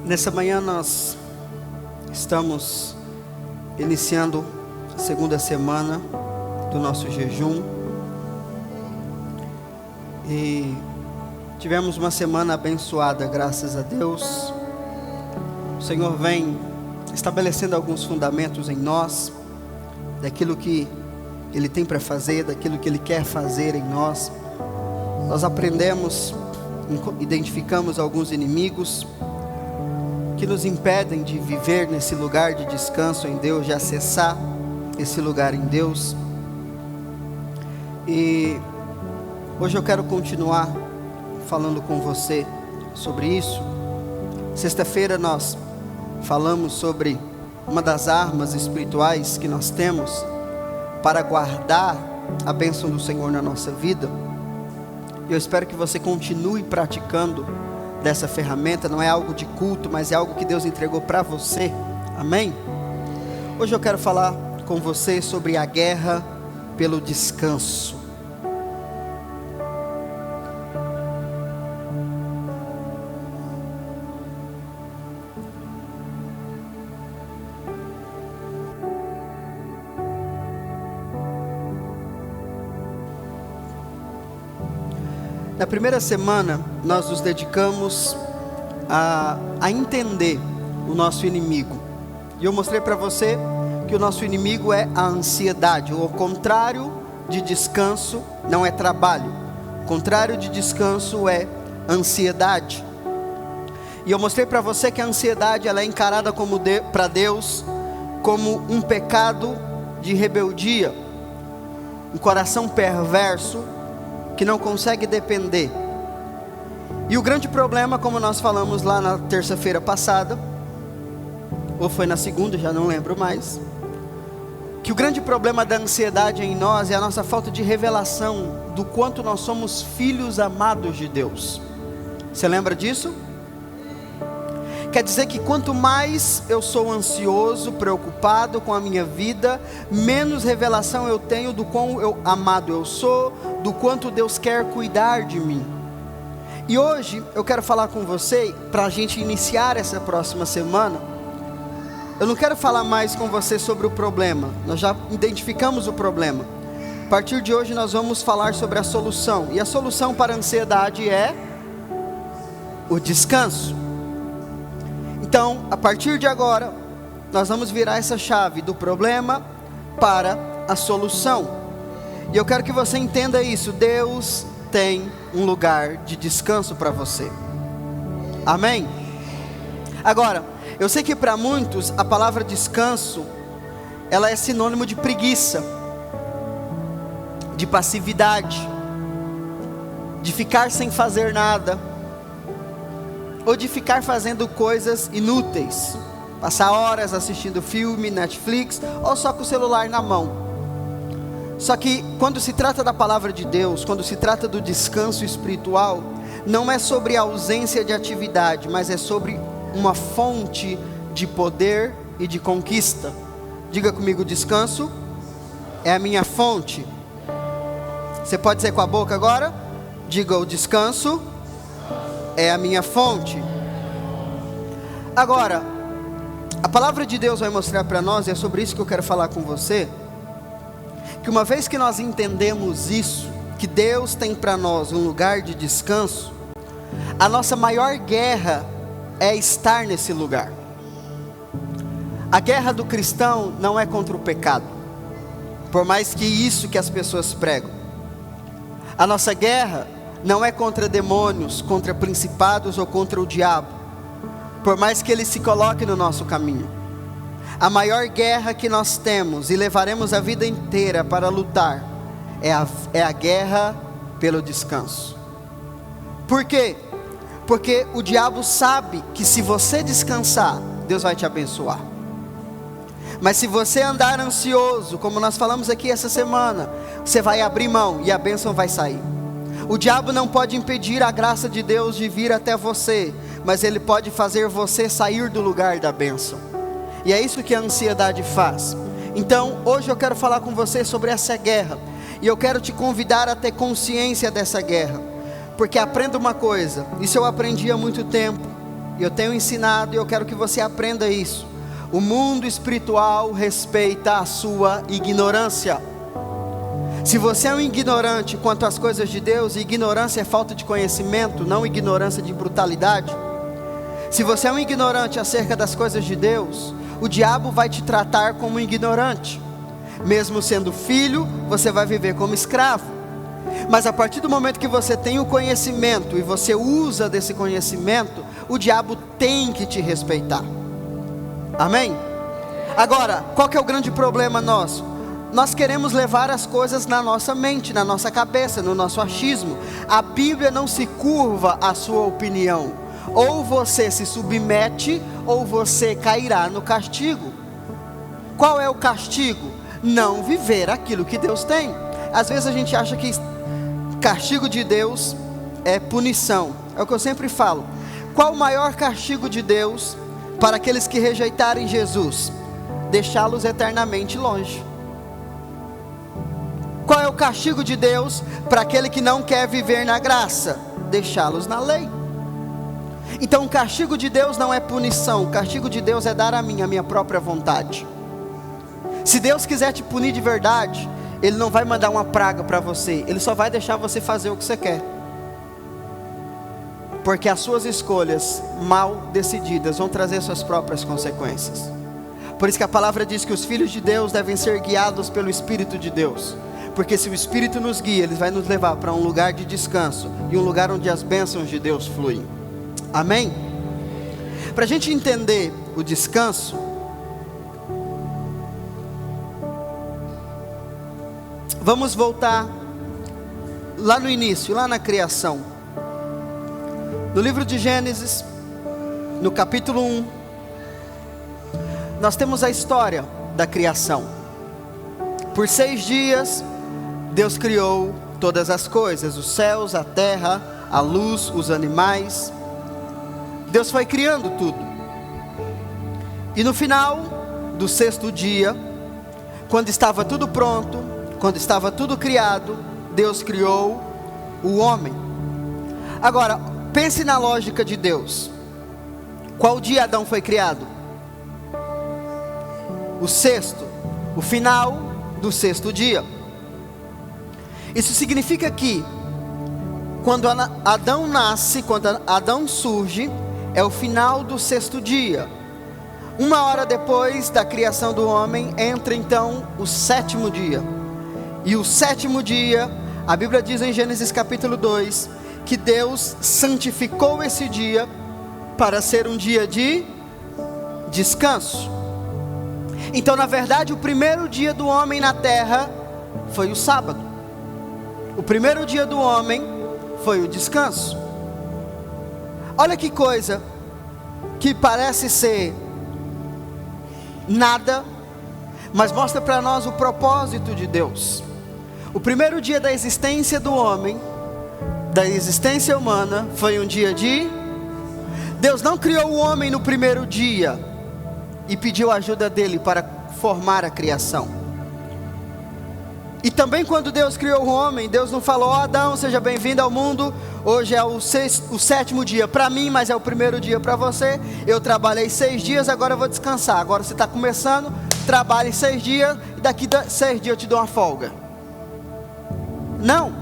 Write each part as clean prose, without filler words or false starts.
Nessa manhã nós estamos iniciando a segunda semana do nosso jejum e tivemos uma semana abençoada, graças a Deus. O Senhor vem estabelecendo alguns fundamentos em nós, daquilo que Ele tem para fazer, daquilo que Ele quer fazer em nós. Nós aprendemos, identificamos alguns inimigos que nos impedem de viver nesse lugar de descanso em Deus, de acessar esse lugar em Deus. E hoje eu quero continuar falando com você sobre isso. Sexta-feira nós falamos sobre uma das armas espirituais que nós temos para guardar a bênção do Senhor na nossa vida. Eu espero que você continue praticando dessa ferramenta. Não é algo de culto, mas é algo que Deus entregou para você. Amém? Hoje eu quero falar com você sobre a guerra pelo descanso. Na primeira semana, nós nos dedicamos a entender o nosso inimigo. E eu mostrei para você que o nosso inimigo é a ansiedade. O contrário de descanso não é trabalho. O contrário de descanso é ansiedade. E eu mostrei para você que a ansiedade ela é encarada para Deus como um pecado de rebeldia. Um coração perverso que não consegue depender. E o grande problema, como nós falamos lá na terça-feira passada, ou foi na segunda, já não lembro mais, que o grande problema da ansiedade em nós é a nossa falta de revelação do quanto nós somos filhos amados de Deus. Você lembra disso? Quer dizer que quanto mais eu sou ansioso, preocupado com a minha vida, menos revelação eu tenho do quão amado eu sou, do quanto Deus quer cuidar de mim. E hoje eu quero falar com você, para a gente iniciar essa próxima semana. Eu não quero falar mais com você sobre o problema, nós já identificamos o problema. A partir de hoje nós vamos falar sobre a solução. E a solução para a ansiedade é o descanso. Então, a partir de agora, nós vamos virar essa chave do problema para a solução. E eu quero que você entenda isso. Deus tem um lugar de descanso para você. Amém? Agora, eu sei que para muitos a palavra descanso, ela é sinônimo de preguiça, de passividade, de ficar sem fazer nada, ou de ficar fazendo coisas inúteis, passar horas assistindo filme, Netflix, ou só com o celular na mão. Só que quando se trata da palavra de Deus, quando se trata do descanso espiritual, não é sobre a ausência de atividade, mas é sobre uma fonte de poder e de conquista. Diga comigo: descanso é a minha fonte. Você pode dizer com a boca agora? Diga: o descanso é a minha fonte. Agora, a palavra de Deus vai mostrar para nós, e é sobre isso que eu quero falar com você, que uma vez que nós entendemos isso, que Deus tem para nós um lugar de descanso, a nossa maior guerra é estar nesse lugar. A guerra do cristão não é contra o pecado, por mais que isso que as pessoas pregam. A nossa guerra não é contra demônios, contra principados ou contra o diabo, por mais que ele se coloque no nosso caminho. A maior guerra que nós temos e levaremos a vida inteira para lutar é a guerra pelo descanso. Por quê? Porque o diabo sabe que se você descansar, Deus vai te abençoar. Mas se você andar ansioso, como nós falamos aqui essa semana, você vai abrir mão e a bênção vai sair. O diabo não pode impedir a graça de Deus de vir até você, mas ele pode fazer você sair do lugar da bênção. E é isso que a ansiedade faz. Então, hoje eu quero falar com você sobre essa guerra. E eu quero te convidar a ter consciência dessa guerra. Porque aprenda uma coisa, isso eu aprendi há muito tempo. eu tenho ensinado e eu quero que você aprenda isso. O mundo espiritual respeita a sua ignorância. Se você é um ignorante quanto às coisas de Deus, e ignorância é falta de conhecimento, não ignorância de brutalidade. Se você é um ignorante acerca das coisas de Deus, o diabo vai te tratar como ignorante. Mesmo sendo filho, você vai viver como escravo. Mas a partir do momento que você tem o conhecimento e você usa desse conhecimento, o diabo tem que te respeitar. Amém? Agora, qual que é o grande problema nosso? Nós queremos levar as coisas na nossa mente, na nossa cabeça, no nosso achismo. A Bíblia não se curva à sua opinião. Ou você se submete, ou você cairá no castigo. Qual é o castigo? Não viver aquilo que Deus tem. Às vezes a gente acha que castigo de Deus é punição. É o que eu sempre falo. Qual o maior castigo de Deus para aqueles que rejeitarem Jesus? Deixá-los eternamente longe. Qual é o castigo de Deus para aquele que não quer viver na graça? Deixá-los na lei. Então o castigo de Deus não é punição. O castigo de Deus é dar a minha própria vontade. Se Deus quiser te punir de verdade, Ele não vai mandar uma praga para você. Ele só vai deixar você fazer o que você quer. Porque as suas escolhas mal decididas vão trazer suas próprias consequências. Por isso que a palavra diz que os filhos de Deus devem ser guiados pelo Espírito de Deus. Porque se o Espírito nos guia, Ele vai nos levar para um lugar de descanso e um lugar onde as bênçãos de Deus fluem. Amém? Para a gente entender o descanso, vamos voltar lá no início, lá na criação. No livro de Gênesis, no capítulo 1, nós temos a história da criação. Por 6 dias, Deus criou todas as coisas, os céus, a terra, a luz, os animais. Deus foi criando tudo. E no final do 6º dia, quando estava tudo pronto, quando estava tudo criado, Deus criou o homem. Agora, pense na lógica de Deus. Qual dia Adão foi criado? O 6º, o final do 6º dia. Isso significa que quando Adão nasce, quando Adão surge, é o final do 6º dia. 1 hora depois da criação do homem, entra então o 7º dia. E o 7º dia, a Bíblia diz em Gênesis capítulo 2, que Deus santificou esse dia para ser um dia de descanso. Então, na verdade, o primeiro dia do homem na terra foi o sábado. O primeiro dia do homem foi o descanso. Olha que coisa que parece ser nada, mas mostra para nós o propósito de Deus. O primeiro dia da existência do homem, da existência humana, foi um dia de... Deus não criou o homem no primeiro dia e pediu a ajuda dele para formar a criação. E também quando Deus criou o homem, Deus não falou: Adão, seja bem-vindo ao mundo, hoje é o 7º dia para mim, mas é o primeiro dia para você. Eu trabalhei 6 dias, agora eu vou descansar. Agora você está começando, trabalhe 6 dias, e daqui 6 dias eu te dou uma folga. Não.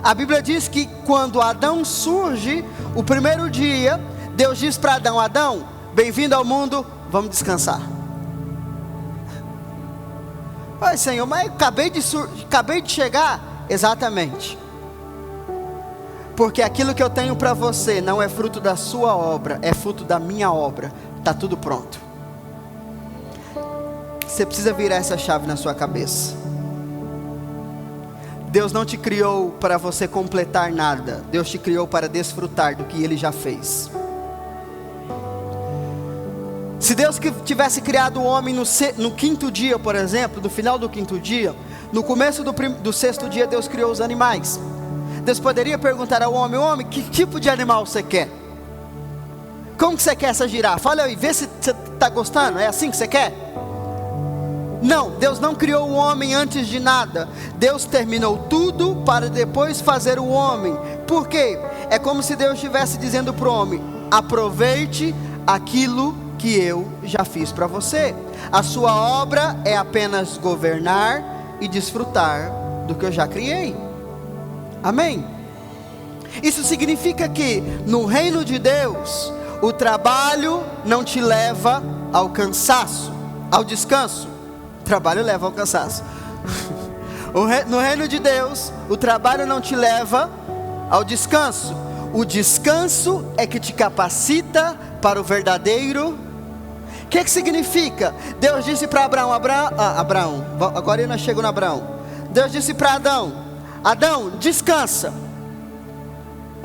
A Bíblia diz que quando Adão surge, o primeiro dia, Deus diz para Adão: Adão, bem-vindo ao mundo, vamos descansar. Ai, Senhor, mas acabei de chegar. Exatamente. Porque aquilo que eu tenho para você não é fruto da sua obra, é fruto da minha obra. Está tudo pronto. Você precisa virar essa chave na sua cabeça. Deus não te criou para você completar nada. Deus te criou para desfrutar do que Ele já fez. Se Deus tivesse criado o homem no 5º dia, por exemplo, no final do 5º dia, no começo do 6º dia, Deus criou os animais. Deus poderia perguntar ao homem: homem, que tipo de animal você quer? Como que você quer essa girafa? Olha aí, vê se você está gostando, é assim que você quer? Não, Deus não criou o homem antes de nada. Deus terminou tudo para depois fazer o homem. Por quê? É como se Deus estivesse dizendo para o homem: aproveite aquilo que eu já fiz para você. A sua obra é apenas governar e desfrutar do que eu já criei. Amém? Isso significa que no reino de Deus, o trabalho não te leva ao cansaço, ao descanso. O trabalho leva ao cansaço. No reino de Deus, o trabalho não te leva ao descanso. O descanso é que te capacita para o verdadeiro. O que significa? Deus disse para Abraão, agora nós chegamos no Abraão. Deus disse para Adão, Adão, descansa.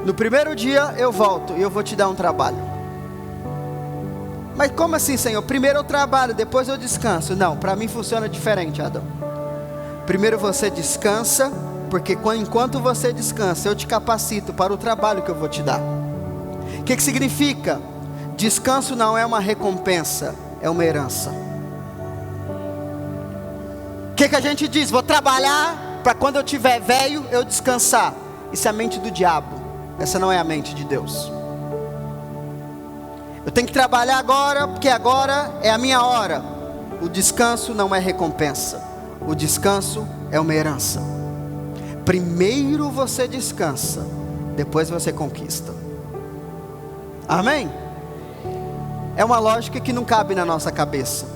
No primeiro dia eu volto e eu vou te dar um trabalho. Mas como assim, Senhor? Primeiro eu trabalho, depois eu descanso. Não, para mim funciona diferente, Adão. Primeiro você descansa, porque enquanto você descansa, eu te capacito para o trabalho que eu vou te dar. O que significa? Descanso não é uma recompensa, é uma herança. O que a gente diz? Vou trabalhar para quando eu tiver velho, eu descansar. Isso é a mente do diabo. Essa não é a mente de Deus. Eu tenho que trabalhar agora, porque agora é a minha hora. O descanso não é recompensa. O descanso é uma herança. Primeiro você descansa, depois você conquista. Amém? É uma lógica que não cabe na nossa cabeça.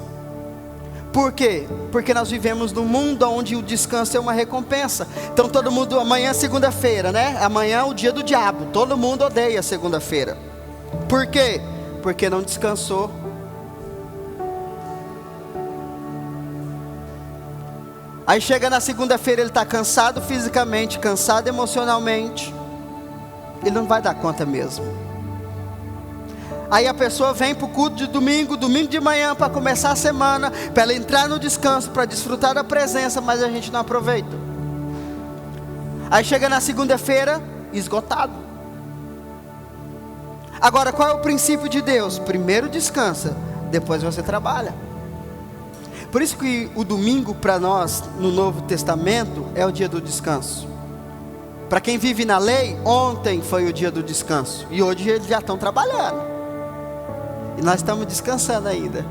Por quê? Porque nós vivemos num mundo onde o descanso é uma recompensa. Então todo mundo, amanhã é segunda-feira, né? Amanhã é o dia do diabo. Todo mundo odeia segunda-feira. Por quê? Porque não descansou. Aí chega na segunda-feira, ele está cansado fisicamente, cansado emocionalmente. Ele não vai dar conta mesmo. Aí a pessoa vem para o culto de domingo de manhã, para começar a semana, para ela entrar no descanso, para desfrutar da presença, mas a gente não aproveita. Aí chega na segunda-feira, esgotado. Agora, qual é o princípio de Deus? Primeiro descansa, depois você trabalha. Por isso que o domingo para nós, no Novo Testamento, é o dia do descanso. Para quem vive na lei, ontem foi o dia do descanso, e hoje eles já estão trabalhando. E nós estamos descansando ainda.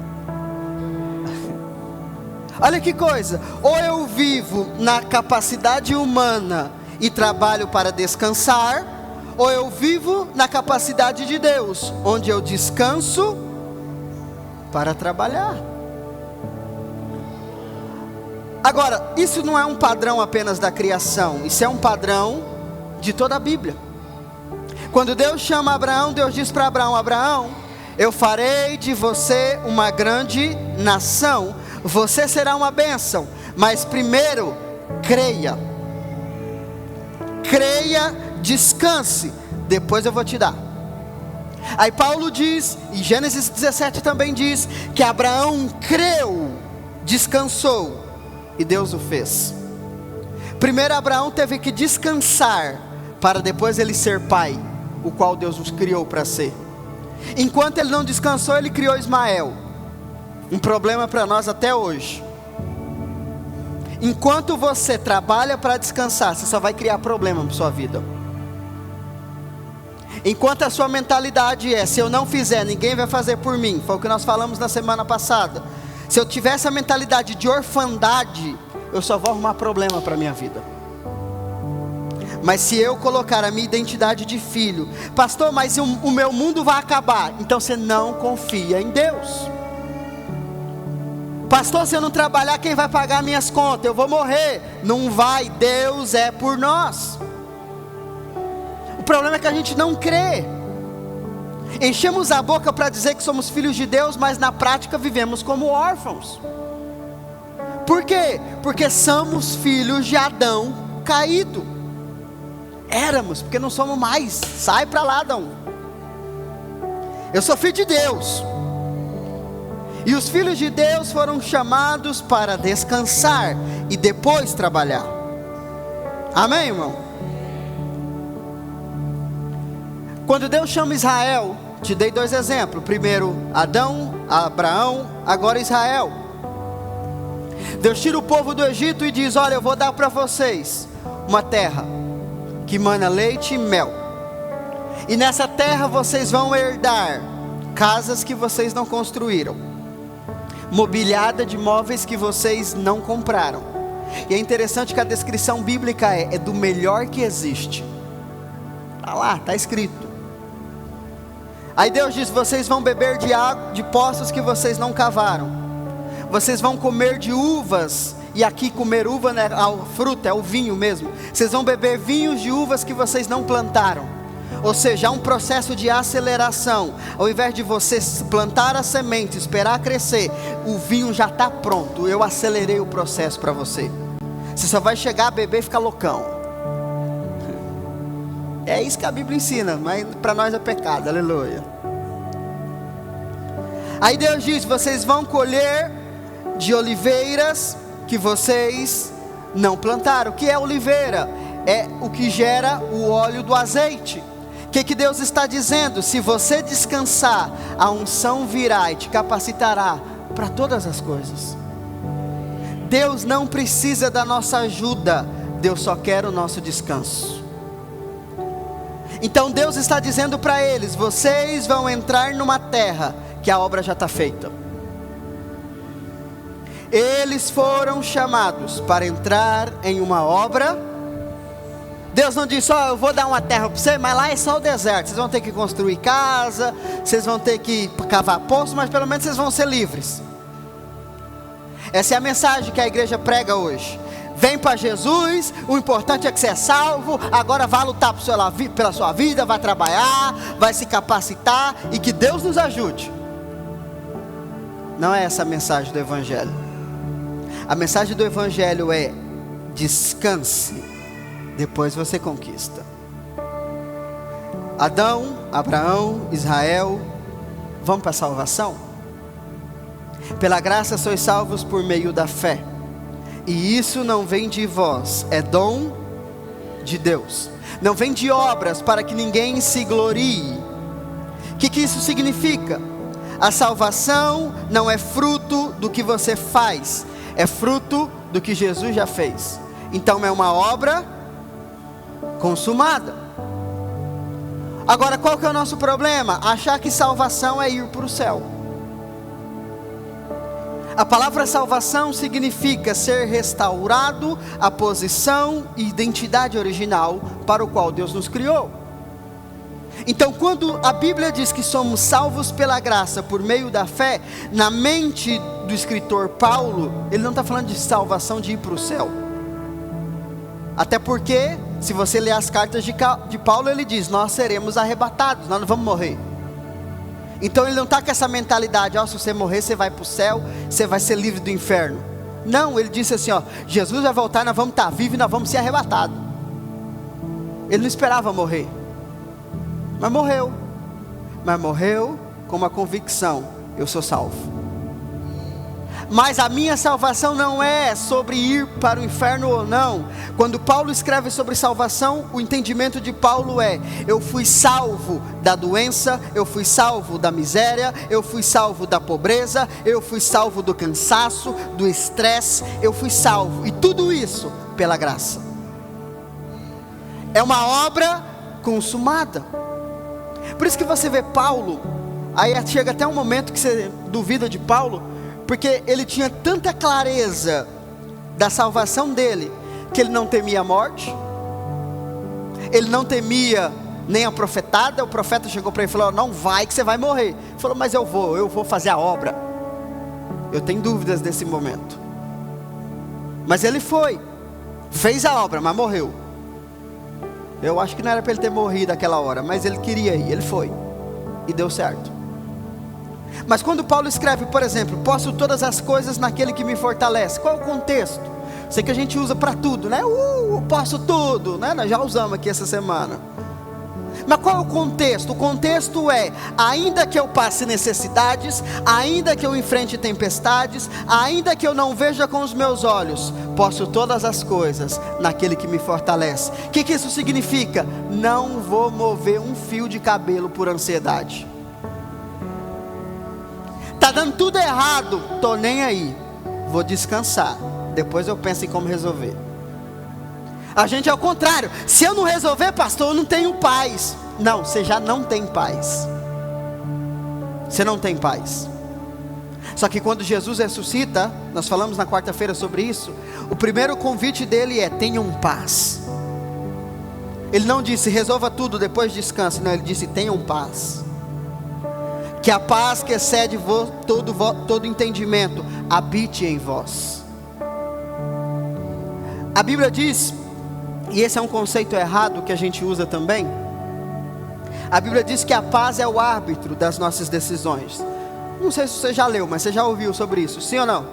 Olha que coisa. Ou eu vivo na capacidade humana e trabalho para descansar, ou eu vivo na capacidade de Deus, onde eu descanso para trabalhar. Agora, isso não é um padrão apenas da criação. Isso é um padrão de toda a Bíblia. Quando Deus chama Abraão, Deus diz para Abraão, Abraão, eu farei de você uma grande nação. Você será uma bênção. Mas primeiro, creia. Creia, descanse. Depois eu vou te dar. Aí Paulo diz, e Gênesis 17 também diz, que Abraão creu, descansou, e Deus o fez. Primeiro Abraão teve que descansar, para depois ele ser pai, o qual Deus os criou para ser. Enquanto ele não descansou, ele criou Ismael. Um problema para nós até hoje. Enquanto você trabalha para descansar, você só vai criar problema para sua vida. Enquanto a sua mentalidade é, se eu não fizer, ninguém vai fazer por mim. Foi o que nós falamos na semana passada. Se eu tiver essa mentalidade de orfandade, eu só vou arrumar problema para a minha vida. Mas se eu colocar a minha identidade de filho, pastor, mas o meu mundo vai acabar. Então você não confia em Deus. Pastor, se eu não trabalhar, quem vai pagar minhas contas? Eu vou morrer. Não vai, Deus é por nós. O problema é que a gente não crê. Enchemos a boca para dizer que somos filhos de Deus, mas na prática vivemos como órfãos. Por quê? Porque somos filhos de Adão caído. Éramos, porque não somos mais. Sai para lá, Adão. Eu sou filho de Deus. E os filhos de Deus foram chamados para descansar e depois trabalhar. Amém, irmão? Quando Deus chama Israel, te dei 2 exemplos. Primeiro Adão, Abraão, agora Israel. Deus tira o povo do Egito e diz, olha, eu vou dar para vocês uma terra que mana leite e mel. E nessa terra vocês vão herdar casas que vocês não construíram, mobiliada de móveis que vocês não compraram. E é interessante que a descrição bíblica é do melhor que existe. Está lá, está escrito. Aí Deus diz: vocês vão beber de água, de poços que vocês não cavaram. Vocês vão comer de uvas. E aqui comer uva não é a fruta, é o vinho mesmo. Vocês vão beber vinhos de uvas que vocês não plantaram. Ou seja, há um processo de aceleração. Ao invés de você plantar a semente, esperar crescer, o vinho já está pronto. Eu acelerei o processo para você. Você só vai chegar a beber e ficar loucão. É isso que a Bíblia ensina, mas para nós é pecado, aleluia. Aí Deus diz: vocês vão colher de oliveiras que vocês não plantaram. O que é oliveira? É o que gera o óleo do azeite. O que Deus está dizendo? Se você descansar, a unção virá e te capacitará para todas as coisas. Deus não precisa da nossa ajuda, Deus só quer o nosso descanso. Então Deus está dizendo para eles: vocês vão entrar numa terra que a obra já está feita. Eles foram chamados para entrar em uma obra. Deus não disse: eu vou dar uma terra para você, mas lá é só o deserto. Vocês vão ter que construir casa, vocês vão ter que cavar poços, mas pelo menos vocês vão ser livres. Essa é a mensagem que a igreja prega hoje. Vem para Jesus, o importante é que você é salvo. Agora vai lutar pela sua vida, vai trabalhar, vai se capacitar, e que Deus nos ajude. Não é essa a mensagem do Evangelho. A mensagem do Evangelho é: descanse, depois você conquista. Adão, Abraão, Israel, vamos para a salvação? Pela graça sois salvos por meio da fé. E isso não vem de vós, é dom de Deus. Não vem de obras para que ninguém se glorie. O que isso significa? A salvação não é fruto do que você faz, é fruto do que Jesus já fez. Então é uma obra consumada. Agora, qual que é o nosso problema? Achar que salvação é ir para o céu. A palavra salvação significa ser restaurado à posição e identidade original para o qual Deus nos criou. Então, quando a Bíblia diz que somos salvos pela graça por meio da fé, na mente do escritor Paulo, ele não está falando de salvação de ir para o céu. Até porque, se você ler as cartas de Paulo, ele diz: nós seremos arrebatados, nós não vamos morrer. Então ele não está com essa mentalidade: se você morrer você vai para o céu, você vai ser livre do inferno. Não, ele disse assim: Jesus vai voltar, nós vamos estar vivos e nós vamos ser arrebatados. Ele não esperava morrer, mas morreu com uma convicção: eu sou salvo. Mas a minha salvação não é sobre ir para o inferno ou não. Quando Paulo escreve sobre salvação, o entendimento de Paulo é: eu fui salvo da doença, eu fui salvo da miséria, eu fui salvo da pobreza, eu fui salvo do cansaço, do estresse, eu fui salvo. E tudo isso pela graça. É uma obra consumada. Por isso que você vê Paulo, aí chega até um momento que você duvida de Paulo, porque ele tinha tanta clareza da salvação dele, que ele não temia a morte, ele não temia nem a profetada. O profeta chegou para ele e falou: não vai que você vai morrer. Ele falou: mas eu vou fazer a obra. Eu tenho dúvidas desse momento. Mas ele foi, fez a obra, mas morreu. Eu acho que não era para ele ter morrido aquela hora, mas ele queria ir, ele foi, e deu certo. Mas quando Paulo escreve, por exemplo: posso todas as coisas naquele que me fortalece, qual é o contexto? Sei que a gente usa para tudo, né? Posso tudo, né? Nós já usamos aqui essa semana. Mas qual é o contexto? O contexto é: ainda que eu passe necessidades, ainda que eu enfrente tempestades, ainda que eu não veja com os meus olhos, posso todas as coisas naquele que me fortalece. O que isso significa? Não vou mover um fio de cabelo por ansiedade. Está dando tudo errado, estou nem aí, vou descansar, depois eu penso em como resolver. A gente é o contrário. Se eu não resolver, pastor, eu não tenho paz. Não, você já não tem paz. Você não tem paz. Só que quando Jesus ressuscita, nós falamos na quarta-feira sobre isso, o primeiro convite dele é: tenham paz. Ele não disse resolva tudo, depois descanse. Não, ele disse tenham paz. Que a paz que excede todo entendimento habite em vós. A Bíblia diz, e esse é um conceito errado que a gente usa também, a Bíblia diz que a paz é o árbitro das nossas decisões. Não sei se você já leu, mas você já ouviu sobre isso, sim ou não?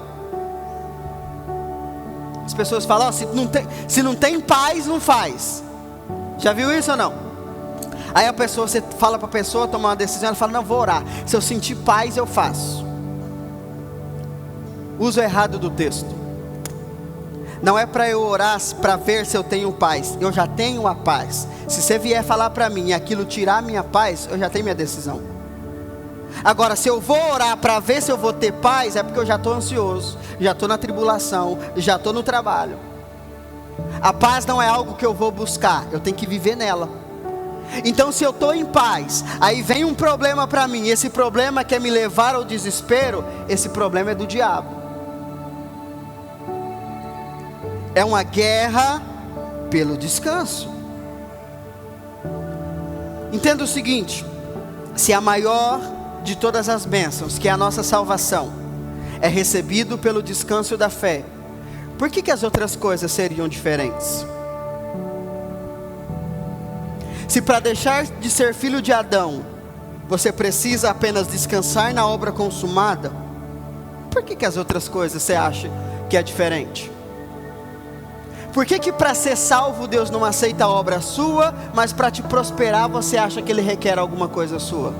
As pessoas falam, oh, se não tem paz, não faz. Já viu isso ou não? Aí a pessoa, você fala para a pessoa tomar uma decisão, ela fala, não, vou orar, se eu sentir paz eu faço. Uso errado do texto. Não é para eu orar para ver se eu tenho paz. Eu já tenho a paz. Se você vier falar para mim e aquilo tirar a minha paz, eu já tenho minha decisão. Agora, se eu vou orar para ver se eu vou ter paz, é porque eu já estou ansioso, já estou na tribulação, já estou no trabalho. A paz não é algo que eu vou buscar, eu tenho que viver nela. Então, se eu estou em paz, aí vem um problema para mim, esse problema quer me levar ao desespero, esse problema é do diabo. É uma guerra pelo descanso. Entenda o seguinte: se a maior de todas as bênçãos, que é a nossa salvação, é recebido pelo descanso da fé, por que as outras coisas seriam diferentes? Se para deixar de ser filho de Adão, você precisa apenas descansar na obra consumada, por que as outras coisas você acha que é diferente? Por que para ser salvo Deus não aceita a obra sua, mas para te prosperar você acha que Ele requer alguma coisa sua?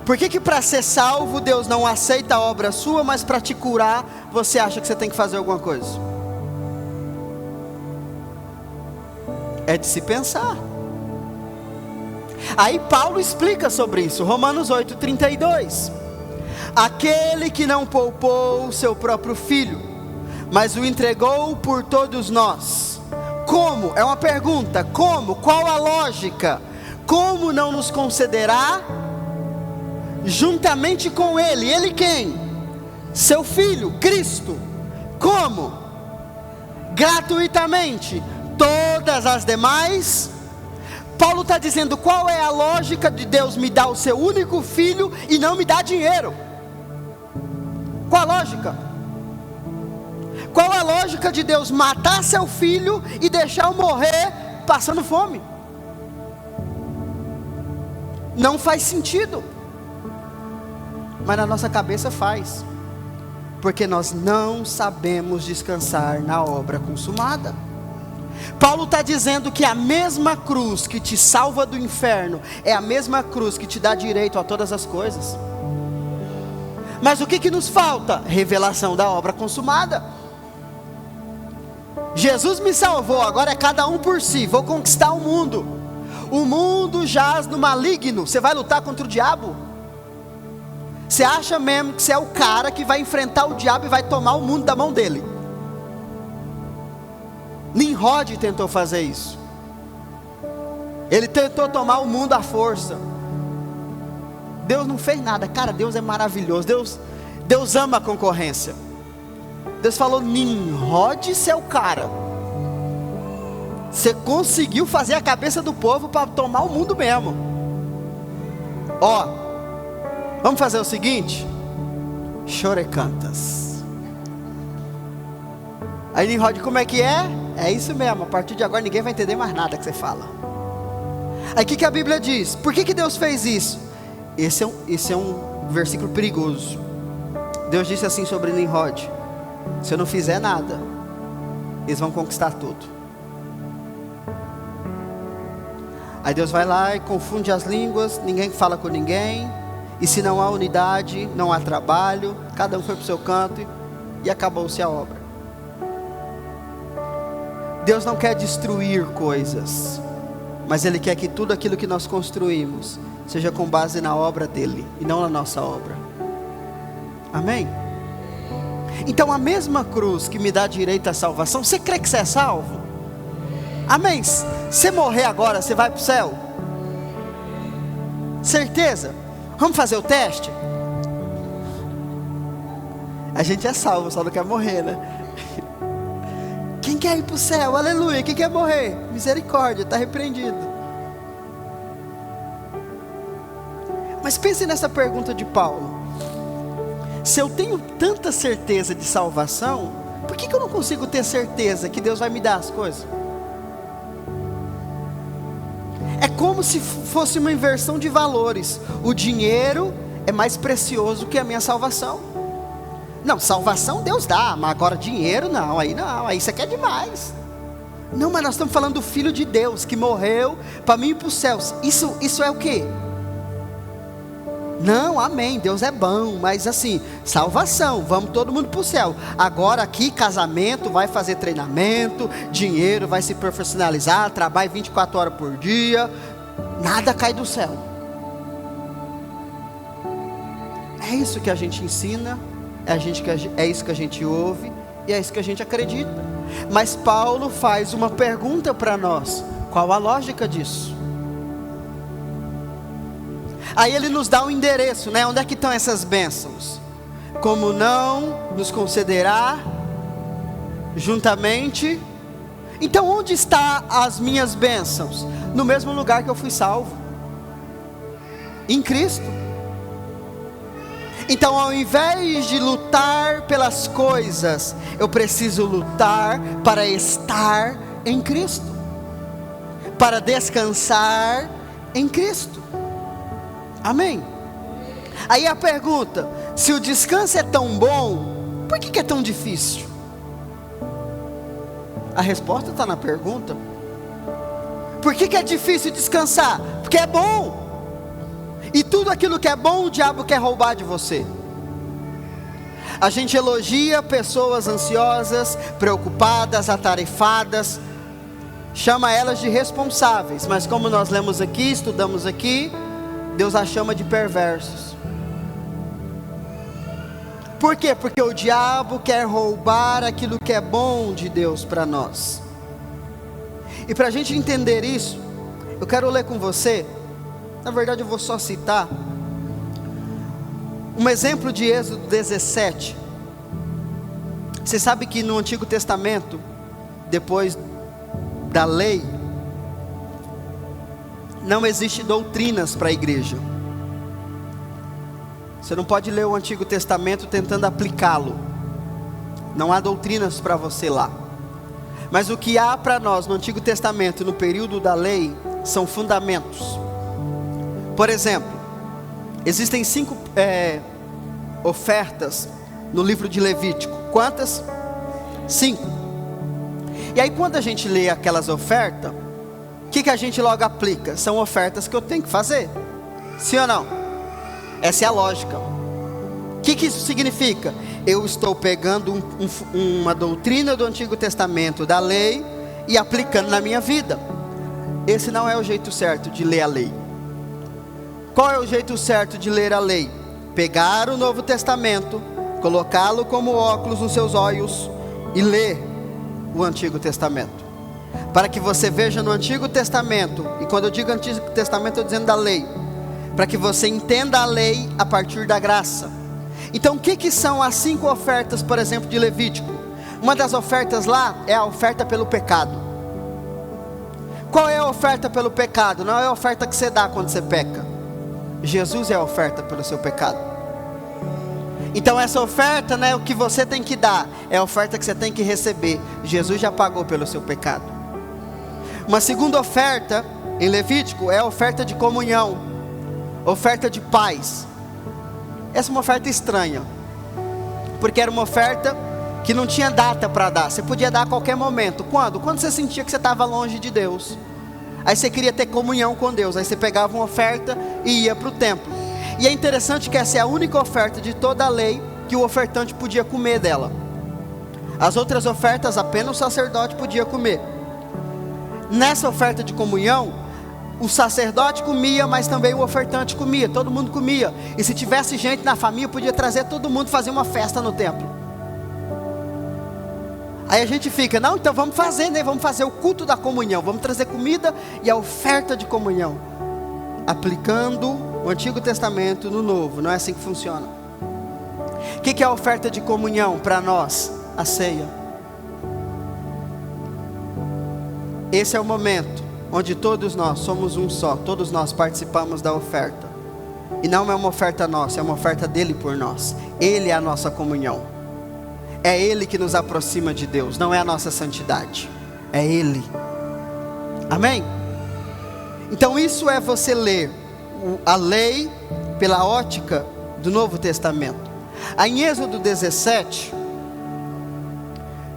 Por que para ser salvo Deus não aceita a obra sua, mas para te curar você acha que você tem que fazer alguma coisa? É de se pensar. Aí Paulo explica sobre isso, Romanos 8:32. Aquele que não poupou o seu próprio filho, mas o entregou por todos nós. Como? É uma pergunta. Como? Qual a lógica? Como não nos concederá juntamente com Ele? Ele quem? Seu Filho, Cristo. Como? Gratuitamente. Todas as demais. Paulo está dizendo, qual é a lógica de Deus me dar o seu único filho e não me dar dinheiro? Qual a lógica? Qual a lógica de Deus matar seu filho e deixar eu morrer passando fome? Não faz sentido. Mas na nossa cabeça faz. Porque nós não sabemos descansar na obra consumada. Paulo está dizendo que a mesma cruz que te salva do inferno é a mesma cruz que te dá direito a todas as coisas. Mas o que nos falta? Revelação da obra consumada. Jesus me salvou, agora é cada um por si, vou conquistar o mundo. O mundo jaz no maligno. Você vai lutar contra o diabo? Você acha mesmo que você é o cara que vai enfrentar o diabo e vai tomar o mundo da mão dele? Nimrod tentou fazer isso. Ele tentou tomar o mundo à força. Deus não fez nada. Cara, Deus é maravilhoso. Deus ama a concorrência. Deus falou, Nimrod, você é o cara. Você conseguiu fazer a cabeça do povo para tomar o mundo mesmo. Ó, vamos fazer o seguinte. Chorecantas. Aí Nimrod, como é que é? É isso mesmo, a partir de agora ninguém vai entender mais nada que você fala. Aí o que a Bíblia diz? Por que Deus fez isso? Esse é um versículo perigoso. Deus disse assim sobre Nimrod: se eu não fizer nada, eles vão conquistar tudo. Aí Deus vai lá e confunde as línguas, ninguém fala com ninguém. E se não há unidade, não há trabalho, cada um foi para o seu canto e acabou-se a obra. Deus não quer destruir coisas, mas Ele quer que tudo aquilo que nós construímos seja com base na obra dEle e não na nossa obra. Amém? Então a mesma cruz que me dá direito à salvação, você crê que você é salvo? Amém? Se você morrer agora, você vai para o céu? Certeza? Vamos fazer o teste? A gente é salvo, só não quer morrer, né? Quem quer ir para o céu? Aleluia. Quem quer morrer? Misericórdia, está repreendido. Mas pense nessa pergunta de Paulo. Se eu tenho tanta certeza de salvação, por que eu não consigo ter certeza que Deus vai me dar as coisas? É como se fosse uma inversão de valores. O dinheiro é mais precioso que a minha salvação. Não, salvação Deus dá, mas agora dinheiro não, aí isso aqui é demais. Não, mas nós estamos falando do Filho de Deus, que morreu para mim ir para os céus. Isso é o quê? Não, amém, Deus é bom, mas assim, salvação, vamos todo mundo para o céu. Agora aqui, casamento, vai fazer treinamento, dinheiro vai se profissionalizar, trabalho 24 horas por dia, nada cai do céu. É isso que a gente ensina, é isso que a gente ouve, e é isso que a gente acredita. Mas Paulo faz uma pergunta para nós, qual a lógica disso? Aí ele nos dá um endereço, né? Onde é que estão essas bênçãos? Como não nos concederá juntamente? Então onde estão as minhas bênçãos? No mesmo lugar que eu fui salvo, em Cristo. Então ao invés de lutar pelas coisas, eu preciso lutar para estar em Cristo, para descansar em Cristo. Amém? Aí a pergunta, se o descanso é tão bom, por que é tão difícil? A resposta está na pergunta. Por que é difícil descansar? Porque é bom. E tudo aquilo que é bom, o diabo quer roubar de você. A gente elogia pessoas ansiosas, preocupadas, atarefadas, chama elas de responsáveis, mas como nós lemos aqui, estudamos aqui, Deus a chama de perversos. Por quê? Porque o diabo quer roubar aquilo que é bom de Deus para nós. E para a gente entender isso, eu quero ler com você, na verdade eu vou só citar um exemplo de Êxodo 17. Você sabe que no Antigo Testamento, depois da lei, não existe doutrinas para a igreja. Você não pode ler o Antigo Testamento tentando aplicá-lo. Não há doutrinas para você lá. Mas o que há para nós no Antigo Testamento, no período da lei, são fundamentos. Por exemplo, existem 5 ofertas no livro de Levítico. Quantas? 5. E aí quando a gente lê aquelas ofertas, o que a gente logo aplica? São ofertas que eu tenho que fazer. Sim ou não? Essa é a lógica. O que isso significa? Eu estou pegando uma doutrina do Antigo Testamento, da lei, e aplicando na minha vida. Esse não é o jeito certo de ler a lei. Qual é o jeito certo de ler a lei? Pegar o Novo Testamento, colocá-lo como óculos nos seus olhos e ler o Antigo Testamento. Para que você veja no Antigo Testamento, e quando eu digo Antigo Testamento, eu estou dizendo da lei, para que você entenda a lei a partir da graça. Então o que são as 5 ofertas, por exemplo, de Levítico? Uma das ofertas lá é a oferta pelo pecado. Qual é a oferta pelo pecado? Não é a oferta que você dá quando você peca. Jesus é a oferta pelo seu pecado. Então essa oferta não é o que você tem que dar, é a oferta que você tem que receber. Jesus já pagou pelo seu pecado. Uma segunda oferta em Levítico é a oferta de comunhão, oferta de paz. Essa é uma oferta estranha, porque era uma oferta que não tinha data para dar. Você podia dar a qualquer momento. Quando? Quando você sentia que você estava longe de Deus. Aí você queria ter comunhão com Deus. Aí você pegava uma oferta e ia para o templo. E é interessante que essa é a única oferta de toda a lei que o ofertante podia comer dela. As outras ofertas apenas o sacerdote podia comer. Nessa oferta de comunhão, o sacerdote comia, mas também o ofertante comia. Todo mundo comia. E se tivesse gente na família, podia trazer todo mundo, fazer uma festa no templo. Aí a gente fica, não, então vamos fazer, né? Vamos fazer o culto da comunhão, vamos trazer comida e a oferta de comunhão. Aplicando o Antigo Testamento no Novo, não é assim que funciona. O que é a oferta de comunhão para nós? A ceia. Esse é o momento onde todos nós somos um só, todos nós participamos da oferta. E não é uma oferta nossa, é uma oferta dele por nós. Ele é a nossa comunhão. É ele que nos aproxima de Deus, não é a nossa santidade. É ele. Amém? Então isso é você ler a lei pela ótica do Novo Testamento. Aí em Êxodo 17,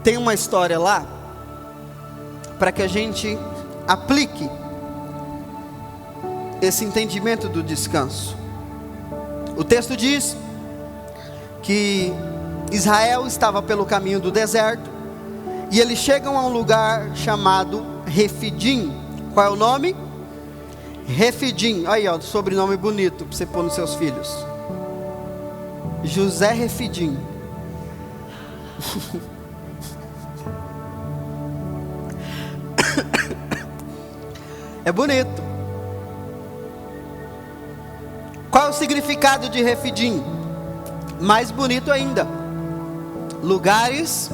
tem uma história lá, para que a gente aplique esse entendimento do descanso. O texto diz que Israel estava pelo caminho do deserto, e eles chegam a um lugar chamado Refidim. Qual é o nome? Refidim. Aí ó, sobrenome bonito para você pôr nos seus filhos. José Refidim. É bonito. Qual é o significado de Refidim? Mais bonito ainda. Lugares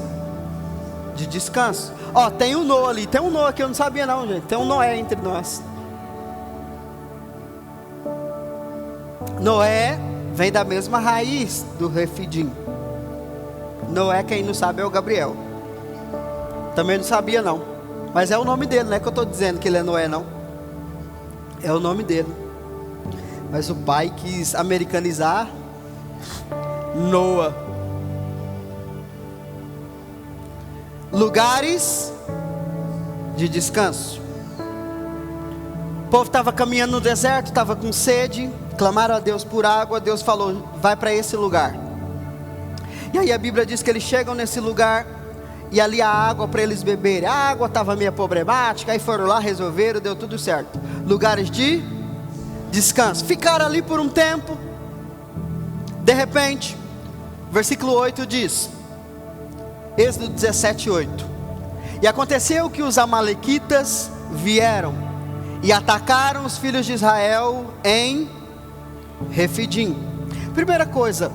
de descanso. Ó, tem um Noé ali. Tem um Noé que eu não sabia não, gente. Tem um Noé entre nós. Noé vem da mesma raiz do Refidim. Noé, quem não sabe, é o Gabriel. Também não sabia não. Mas é o nome dele, não é que eu estou dizendo que ele é Noé não. É o nome dele. Mas o pai quis americanizar Noah. Lugares de descanso. O povo estava caminhando no deserto, estava com sede, clamaram a Deus por água. Deus falou, vai para esse lugar. E aí a Bíblia diz que eles chegam nesse lugar, e ali a água para eles beberem. A água estava meio problemática, aí foram lá, resolveram, deu tudo certo. Lugares de descanso. Ficaram ali por um tempo. De repente, versículo 8 diz, Êxodo 17, 8: E aconteceu que os amalequitas vieram e atacaram os filhos de Israel em Refidim. Primeira coisa,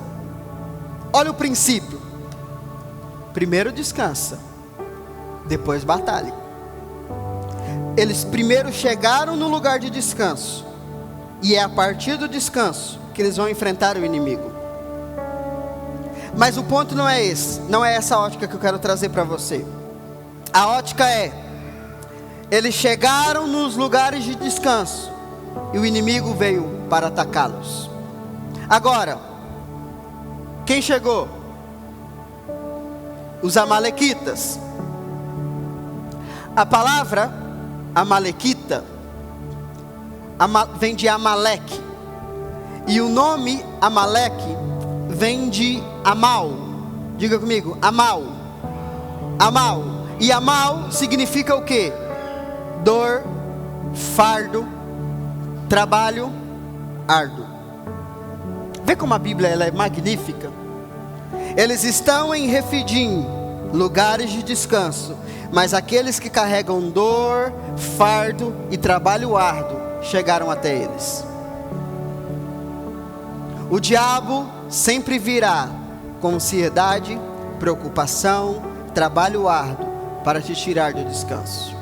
olha o princípio. Primeiro descansa, depois batalha. Eles primeiro chegaram no lugar de descanso, e é a partir do descanso que eles vão enfrentar o inimigo. Mas o ponto não é esse, não é essa ótica que eu quero trazer para você. A ótica é, eles chegaram nos lugares de descanso, e o inimigo veio para atacá-los. Agora, quem chegou? Os amalequitas. A palavra amalequita vem de Amaleque, e o nome Amaleque vem de Amal. Diga comigo, Amal. Amal. E Amal significa o quê? Dor, fardo, trabalho árduo. Vê como a Bíblia ela é magnífica. Eles estão em Refidim, lugares de descanso, mas aqueles que carregam dor, fardo e trabalho árduo chegaram até eles. O diabo sempre virá com ansiedade, preocupação, trabalho árduo para te tirar do descanso.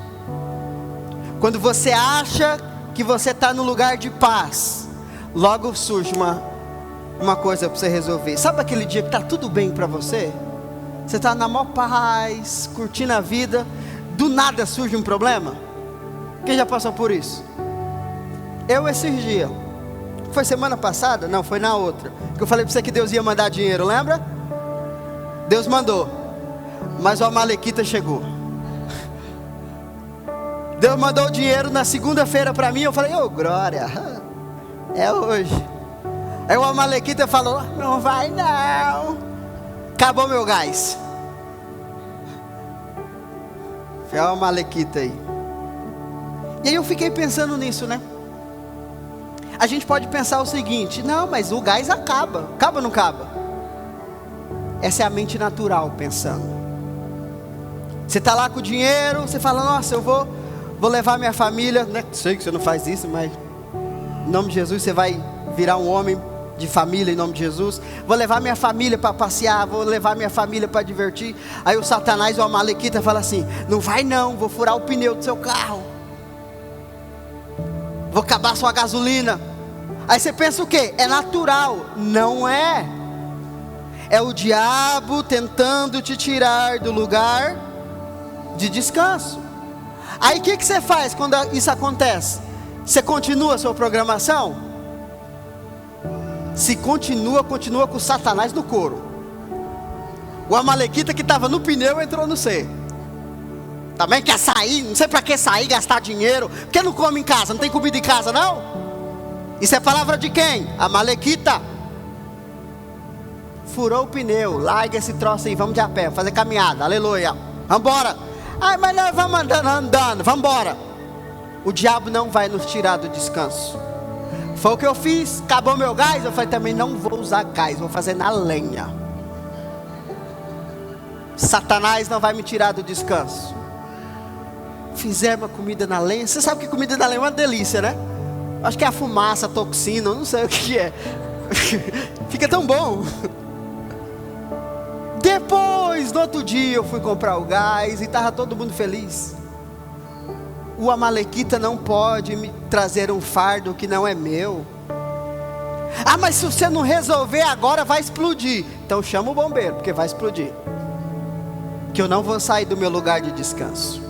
Quando você acha que você está no lugar de paz, logo surge uma coisa para você resolver. Sabe aquele dia que está tudo bem para você? Você está na maior paz, curtindo a vida, do nada surge um problema? Quem já passou por isso? Eu esses dias, foi semana passada? Não, foi na outra, que eu falei para você que Deus ia mandar dinheiro, lembra? Deus mandou, mas o amalequita chegou. Deus mandou o dinheiro na segunda-feira para mim, eu falei, ô glória, é hoje. Aí o amalequita falou, não vai não, acabou meu gás. Foi o amalequita aí. E aí eu fiquei pensando nisso, né? A gente pode pensar o seguinte, não, mas o gás acaba. Acaba ou não acaba? Essa é a mente natural pensando. Você está lá com o dinheiro, você fala, nossa, eu vou levar minha família, né? Sei que você não faz isso, mas em nome de Jesus você vai virar um homem de família, em nome de Jesus. Vou levar minha família para passear, vou levar minha família para divertir. Aí o Satanás, o Amalequita, fala assim, não vai não, vou furar o pneu do seu carro, vou acabar sua gasolina. Aí você pensa o quê? É natural. Não é. É o diabo tentando te tirar do lugar de descanso. Aí o que você faz quando isso acontece? Você continua a sua programação? Se continua com o Satanás no couro. O Amalequita que estava no pneu entrou no C. Também quer sair, não sei para que sair, gastar dinheiro. Por que não come em casa? Não tem comida em casa não? Isso é palavra de quem? Amalequita. Furou o pneu, larga esse troço aí, vamos de a pé, fazer caminhada, aleluia. Vamos embora. Ai, mas nós vamos andando, vamos embora. O diabo não vai nos tirar do descanso. Foi o que eu fiz, acabou meu gás, eu falei também não vou usar gás, vou fazer na lenha. Satanás não vai me tirar do descanso. Fizemos a comida na lenha. Você sabe que comida na lenha é uma delícia, né? Acho que é a fumaça, a toxina, eu não sei o que é. Fica tão bom. Depois, no outro dia, eu fui comprar o gás e estava todo mundo feliz. O Amalequita não pode me trazer um fardo que não é meu. Ah, mas se você não resolver agora, vai explodir. Então chama o bombeiro, porque vai explodir. Que eu não vou sair do meu lugar de descanso.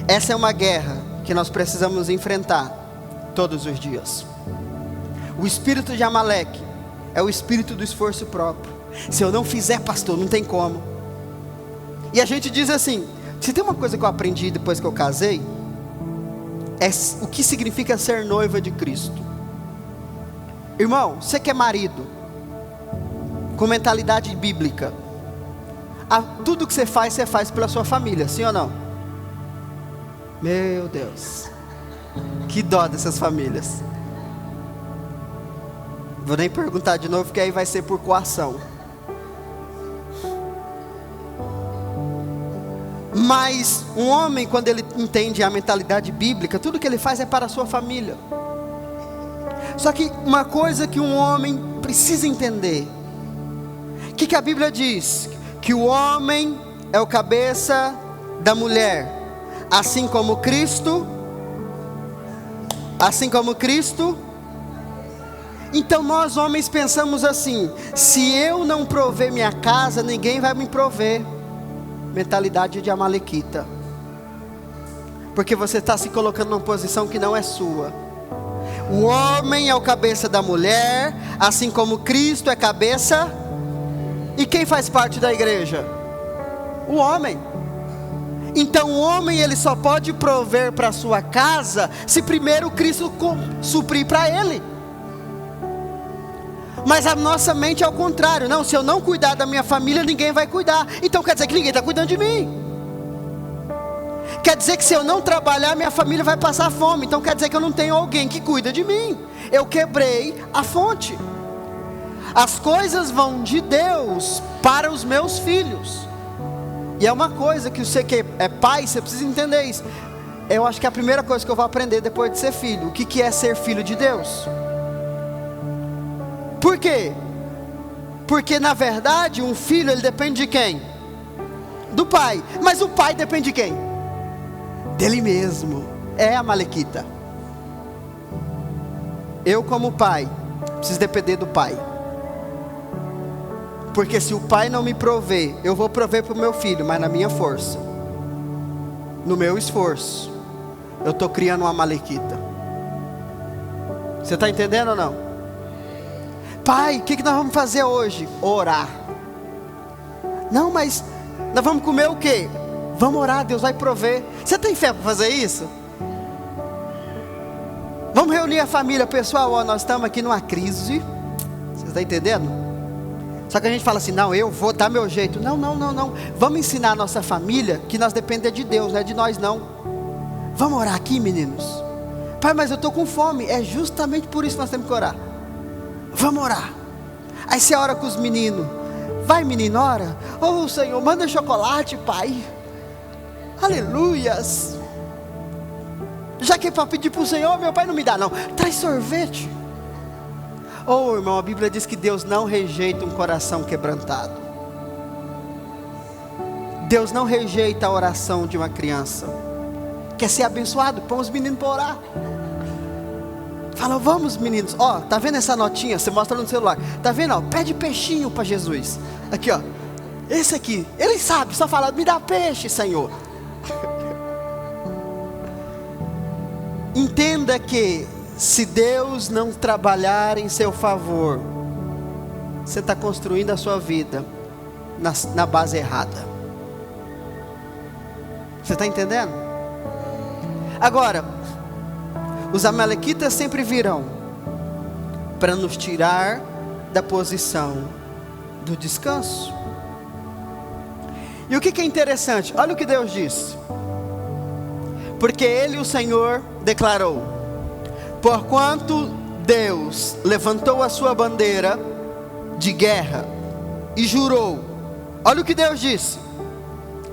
Essa é uma guerra que nós precisamos enfrentar todos os dias. O espírito de Amaleque é o espírito do esforço próprio. Se eu não fizer, pastor, não tem como. E a gente diz assim, se tem uma coisa que eu aprendi depois que eu casei, é o que significa ser noiva de Cristo. Irmão, você que é marido, com mentalidade bíblica, tudo que você faz pela sua família, sim ou não? Meu Deus, que dó dessas famílias. Vou nem perguntar de novo, porque aí vai ser por coação. Mas um homem, quando ele entende a mentalidade bíblica, tudo que ele faz é para a sua família. Só que uma coisa que um homem precisa entender, o que a Bíblia diz? Que o homem é o cabeça da mulher, assim como Cristo. Então nós homens pensamos assim, se eu não prover minha casa, ninguém vai me prover. Mentalidade de Amalequita. Porque você está se colocando numa posição que não é sua. O homem é o cabeça da mulher, assim como Cristo é cabeça. E quem faz parte da igreja? O homem. Então o homem ele só pode prover para sua casa se primeiro Cristo suprir para ele. Mas a nossa mente é ao contrário. Não, se eu não cuidar da minha família, ninguém vai cuidar. Então quer dizer que ninguém está cuidando de mim. Quer dizer que se eu não trabalhar, minha família vai passar fome. Então quer dizer que eu não tenho alguém que cuida de mim. Eu quebrei a fonte. As coisas vão de Deus para os meus filhos. E é uma coisa que você que é pai, você precisa entender isso. Eu acho que é a primeira coisa que eu vou aprender depois de ser filho. O que é ser filho de Deus? Por quê? Porque na verdade um filho ele depende de quem? Do pai. Mas o pai depende de quem? Dele mesmo. É a Amalequita. Eu como pai preciso depender do pai. Porque se o pai não me prover, eu vou prover para o meu filho, mas na minha força, no meu esforço, eu estou criando uma Amalequita. Você está entendendo ou não? Pai, o que nós vamos fazer hoje? Orar. Não, mas nós vamos comer o quê? Vamos orar, Deus vai prover. Você tem fé para fazer isso? Vamos reunir a família, pessoal, ó, nós estamos aqui numa crise. Você está entendendo? Só que a gente fala assim, não, eu vou dar meu jeito. Não. Vamos ensinar a nossa família que nós dependemos de Deus, não é de nós não. Vamos orar aqui, meninos. Pai, mas eu estou com fome. É justamente por isso que nós temos que orar. Vamos orar. Aí você ora com os meninos. Vai menino, ora. Oh Senhor, manda chocolate, pai. Aleluias. Já que é para pedir para o Senhor, meu pai não me dá não, traz sorvete. Oh irmão, a Bíblia diz que Deus não rejeita um coração quebrantado. Deus não rejeita a oração de uma criança. Quer ser abençoado? Põe os meninos para orar. Fala, vamos meninos, ó, tá vendo essa notinha? Você mostra no celular, tá vendo, ó, pede peixinho para Jesus. Aqui ó, esse aqui, ele sabe, só fala, me dá peixe, Senhor. Entenda que se Deus não trabalhar em seu favor, você está construindo a sua vida na base errada. Você está entendendo? Agora, os amalequitas sempre virão para nos tirar da posição do descanso. E o que é interessante? Olha o que Deus disse. Porque Ele, o Senhor, declarou: porquanto Deus levantou a sua bandeira de guerra e jurou, olha o que Deus disse,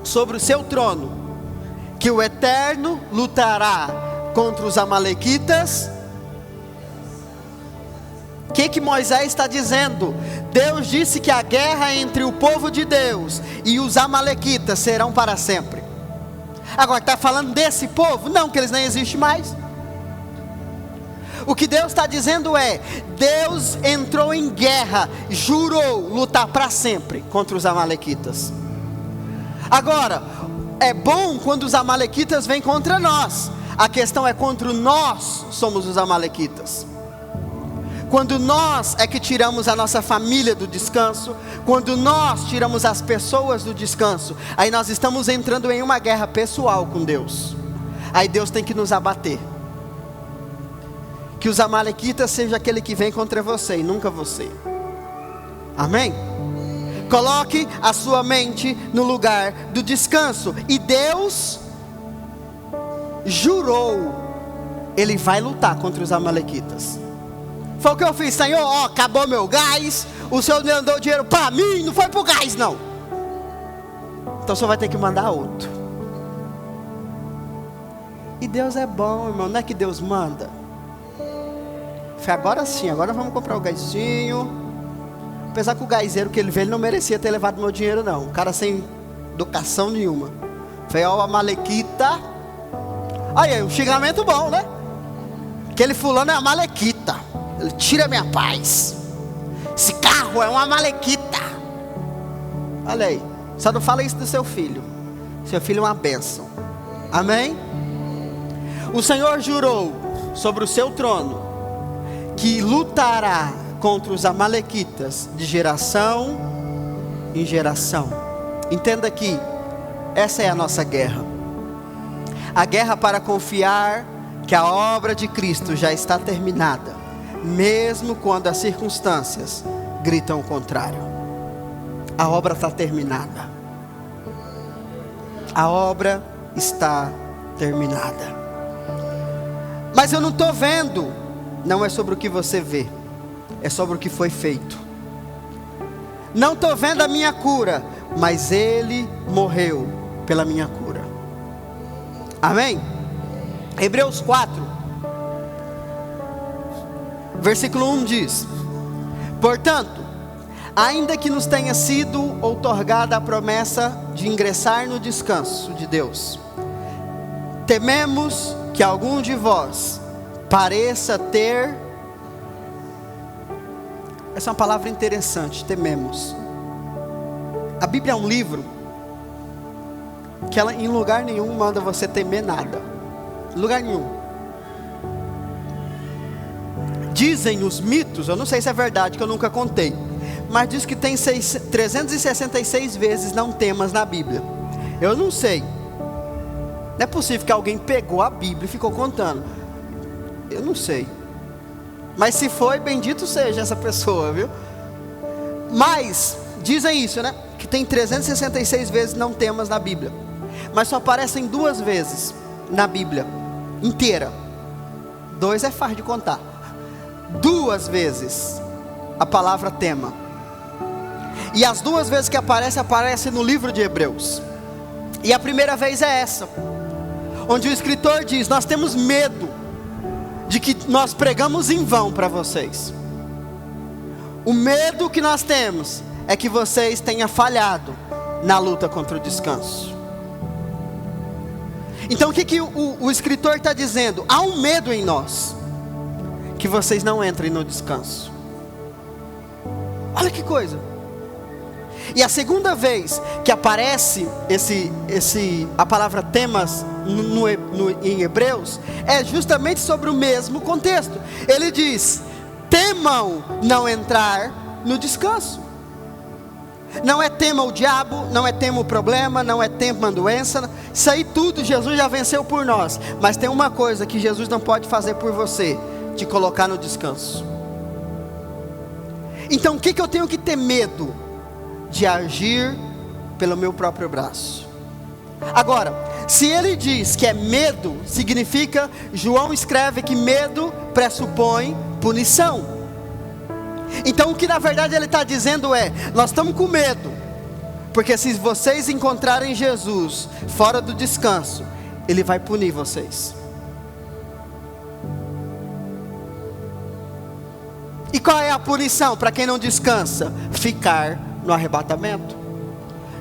sobre o seu trono, que o Eterno lutará contra os amalequitas. O que Moisés está dizendo? Deus disse que a guerra entre o povo de Deus e os amalequitas serão para sempre. Agora está falando desse povo? Não, que eles nem existem mais. O que Deus está dizendo é: Deus entrou em guerra, jurou lutar para sempre contra os amalequitas. Agora, é bom quando os amalequitas vêm contra nós. A questão é quando nós somos os amalequitas. Quando nós é que tiramos a nossa família do descanso, quando nós tiramos as pessoas do descanso, aí nós estamos entrando em uma guerra pessoal com Deus. Aí Deus tem que nos abater. Que os amalequitas seja aquele que vem contra você e nunca você. Amém? Coloque a sua mente no lugar do descanso. E Deus jurou, Ele vai lutar contra os amalequitas. Foi o que eu fiz, Senhor, ó, acabou meu gás, o Senhor me mandou dinheiro para mim, não foi para o gás não. Então o Senhor vai ter que mandar outro. E Deus é bom, irmão, não é que Deus manda. Foi agora sim, agora vamos comprar o gásinho. Apesar que o gáseiro que ele veio, ele não merecia ter levado meu dinheiro não. Um cara sem educação nenhuma. Foi ó, a amalequita. Aí, um xingamento bom, né? Aquele fulano é amalequita. Ele tira minha paz. Esse carro é uma amalequita. Olha aí. Só não fala isso do seu filho. Seu filho é uma bênção. Amém? O Senhor jurou sobre o seu trono que lutará contra os amalequitas de geração em geração. Entenda que essa é a nossa guerra. A guerra para confiar que a obra de Cristo já está terminada, mesmo quando as circunstâncias gritam o contrário. A obra está terminada. A obra está terminada. Mas eu não estou vendo. Não é sobre o que você vê, é sobre o que foi feito. Não estou vendo a minha cura, mas Ele morreu pela minha cura. Amém? Hebreus 4, versículo 1 diz: portanto, ainda que nos tenha sido outorgada a promessa de ingressar no descanso de Deus, tememos que algum de vós pareça ter... Essa é uma palavra interessante, tememos. A Bíblia é um livro que ela em lugar nenhum manda você temer nada. Em lugar nenhum. Dizem os mitos, eu não sei se é verdade, que eu nunca contei, mas diz que tem 366 vezes não temas na Bíblia. Eu não sei. Não é possível que alguém pegou a Bíblia e ficou contando. Eu não sei. Mas se foi, bendito seja essa pessoa, viu? Mas dizem isso, né? Que tem 366 vezes não temas na Bíblia, mas só aparecem 2 vezes na Bíblia inteira. 2 é fácil de contar. 2 vezes a palavra tema. E as 2 vezes que aparece no livro de Hebreus. E a primeira vez é essa, onde o escritor diz: nós temos medo de que nós pregamos em vão para vocês. O medo que nós temos é que vocês tenham falhado na luta contra o descanso. Então o que o escritor está dizendo? Há um medo em nós, que vocês não entrem no descanso. Olha que coisa. E a segunda vez que aparece a palavra temas em Hebreus, é justamente sobre o mesmo contexto. Ele diz: temam não entrar no descanso. Não é tema o diabo, não é tema o problema, não é tema a doença. Isso aí tudo Jesus já venceu por nós. Mas tem uma coisa que Jesus não pode fazer por você: te colocar no descanso. Então o que eu tenho que ter medo? De agir pelo meu próprio braço. Agora, se ele diz que é medo, significa, João escreve que medo pressupõe punição. Então o que na verdade ele está dizendo é: nós estamos com medo, porque se vocês encontrarem Jesus fora do descanso, Ele vai punir vocês. E qual é a punição para quem não descansa? Ficar no arrebatamento.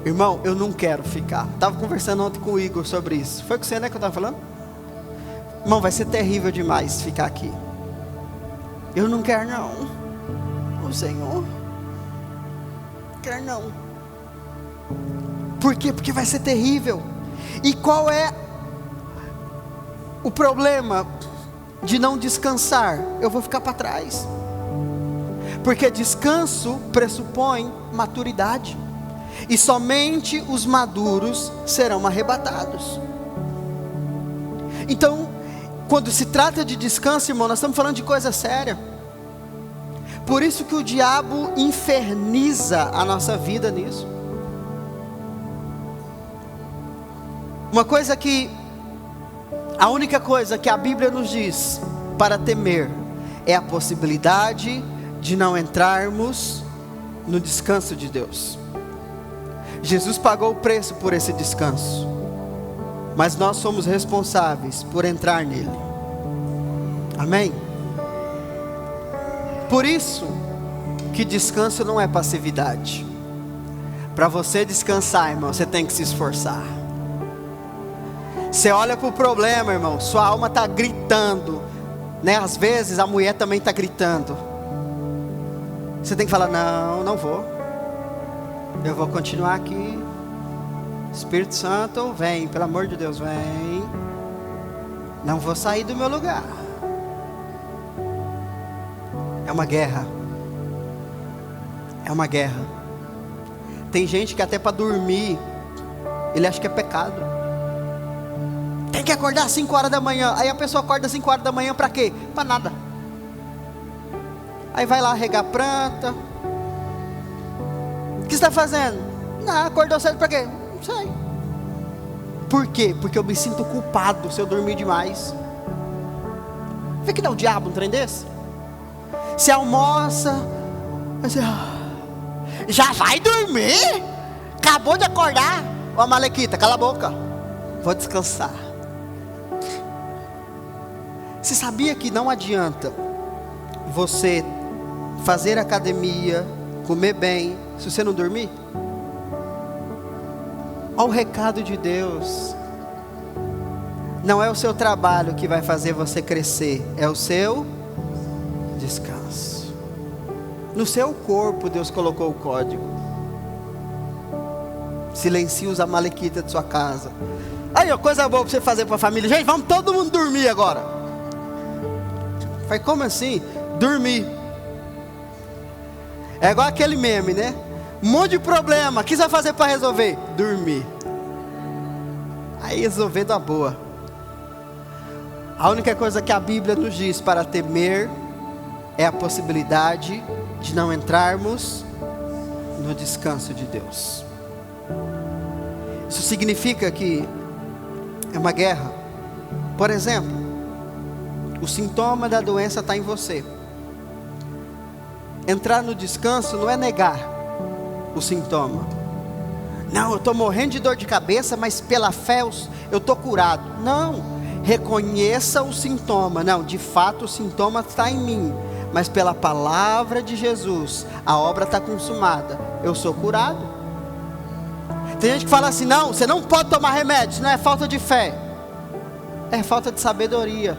Irmão, eu não quero ficar. Estava conversando ontem com o Igor sobre isso. Foi com você, né, que eu estava falando? Irmão, vai ser terrível demais ficar aqui. Eu não quero não. O Senhor quer não. Por quê? Porque vai ser terrível. E qual é o problema de não descansar? Eu vou ficar para trás. Porque descanso pressupõe maturidade. E somente os maduros serão arrebatados. Então, quando se trata de descanso, irmão, nós estamos falando de coisa séria. Por isso que o diabo inferniza a nossa vida nisso. A única coisa que a Bíblia nos diz para temer é a possibilidade de não entrarmos no descanso de Deus. Jesus pagou o preço por esse descanso, mas nós somos responsáveis por entrar nele. Amém? Por isso que descanso não é passividade. Para você descansar, irmão, você tem que se esforçar. Você olha para o problema, irmão, sua alma está gritando, né? Às vezes a mulher também está gritando. Você tem que falar: não vou. Eu vou continuar aqui. Espírito Santo, vem, pelo amor de Deus, vem. Não vou sair do meu lugar. É uma guerra. É uma guerra. Tem gente que até para dormir, ele acha que é pecado. Tem que acordar às 5 horas da manhã. Aí a pessoa acorda às 5 horas da manhã para quê? Para nada. Aí vai lá regar a planta. O que você está fazendo? Não, acordou cedo para quê? Não sei. Por quê? Porque eu me sinto culpado se eu dormir demais. Vê que dá o diabo um trem desse? Você almoça, você, já vai dormir? Acabou de acordar. Ó, Malequita, cala a boca. Vou descansar. Você sabia que não adianta você fazer academia, comer bem, se você não dormir? Olha o recado de Deus. Não é o seu trabalho que vai fazer você crescer, é o seu descanso. No seu corpo Deus colocou o código. Silencie os amalequitas de sua casa. Aí, ó, coisa boa para você fazer para a família. Gente, vamos todo mundo dormir agora. Falei: como assim? Dormir. É igual aquele meme, né? Um monte de problema. O que você vai fazer para resolver? Dormir. Aí resolver da boa. A única coisa que a Bíblia nos diz para temer é a possibilidade de não entrarmos no descanso de Deus. Isso significa que é uma guerra. Por exemplo, o sintoma da doença está em você. Entrar no descanso não é negar o sintoma. Não, eu estou morrendo de dor de cabeça, mas pela fé eu estou curado. Não, reconheça o sintoma. Não, de fato o sintoma está em mim, mas pela palavra de Jesus, a obra está consumada, eu sou curado. Tem gente que fala assim, não, você não pode tomar remédio, isso não é falta de fé, é falta de sabedoria.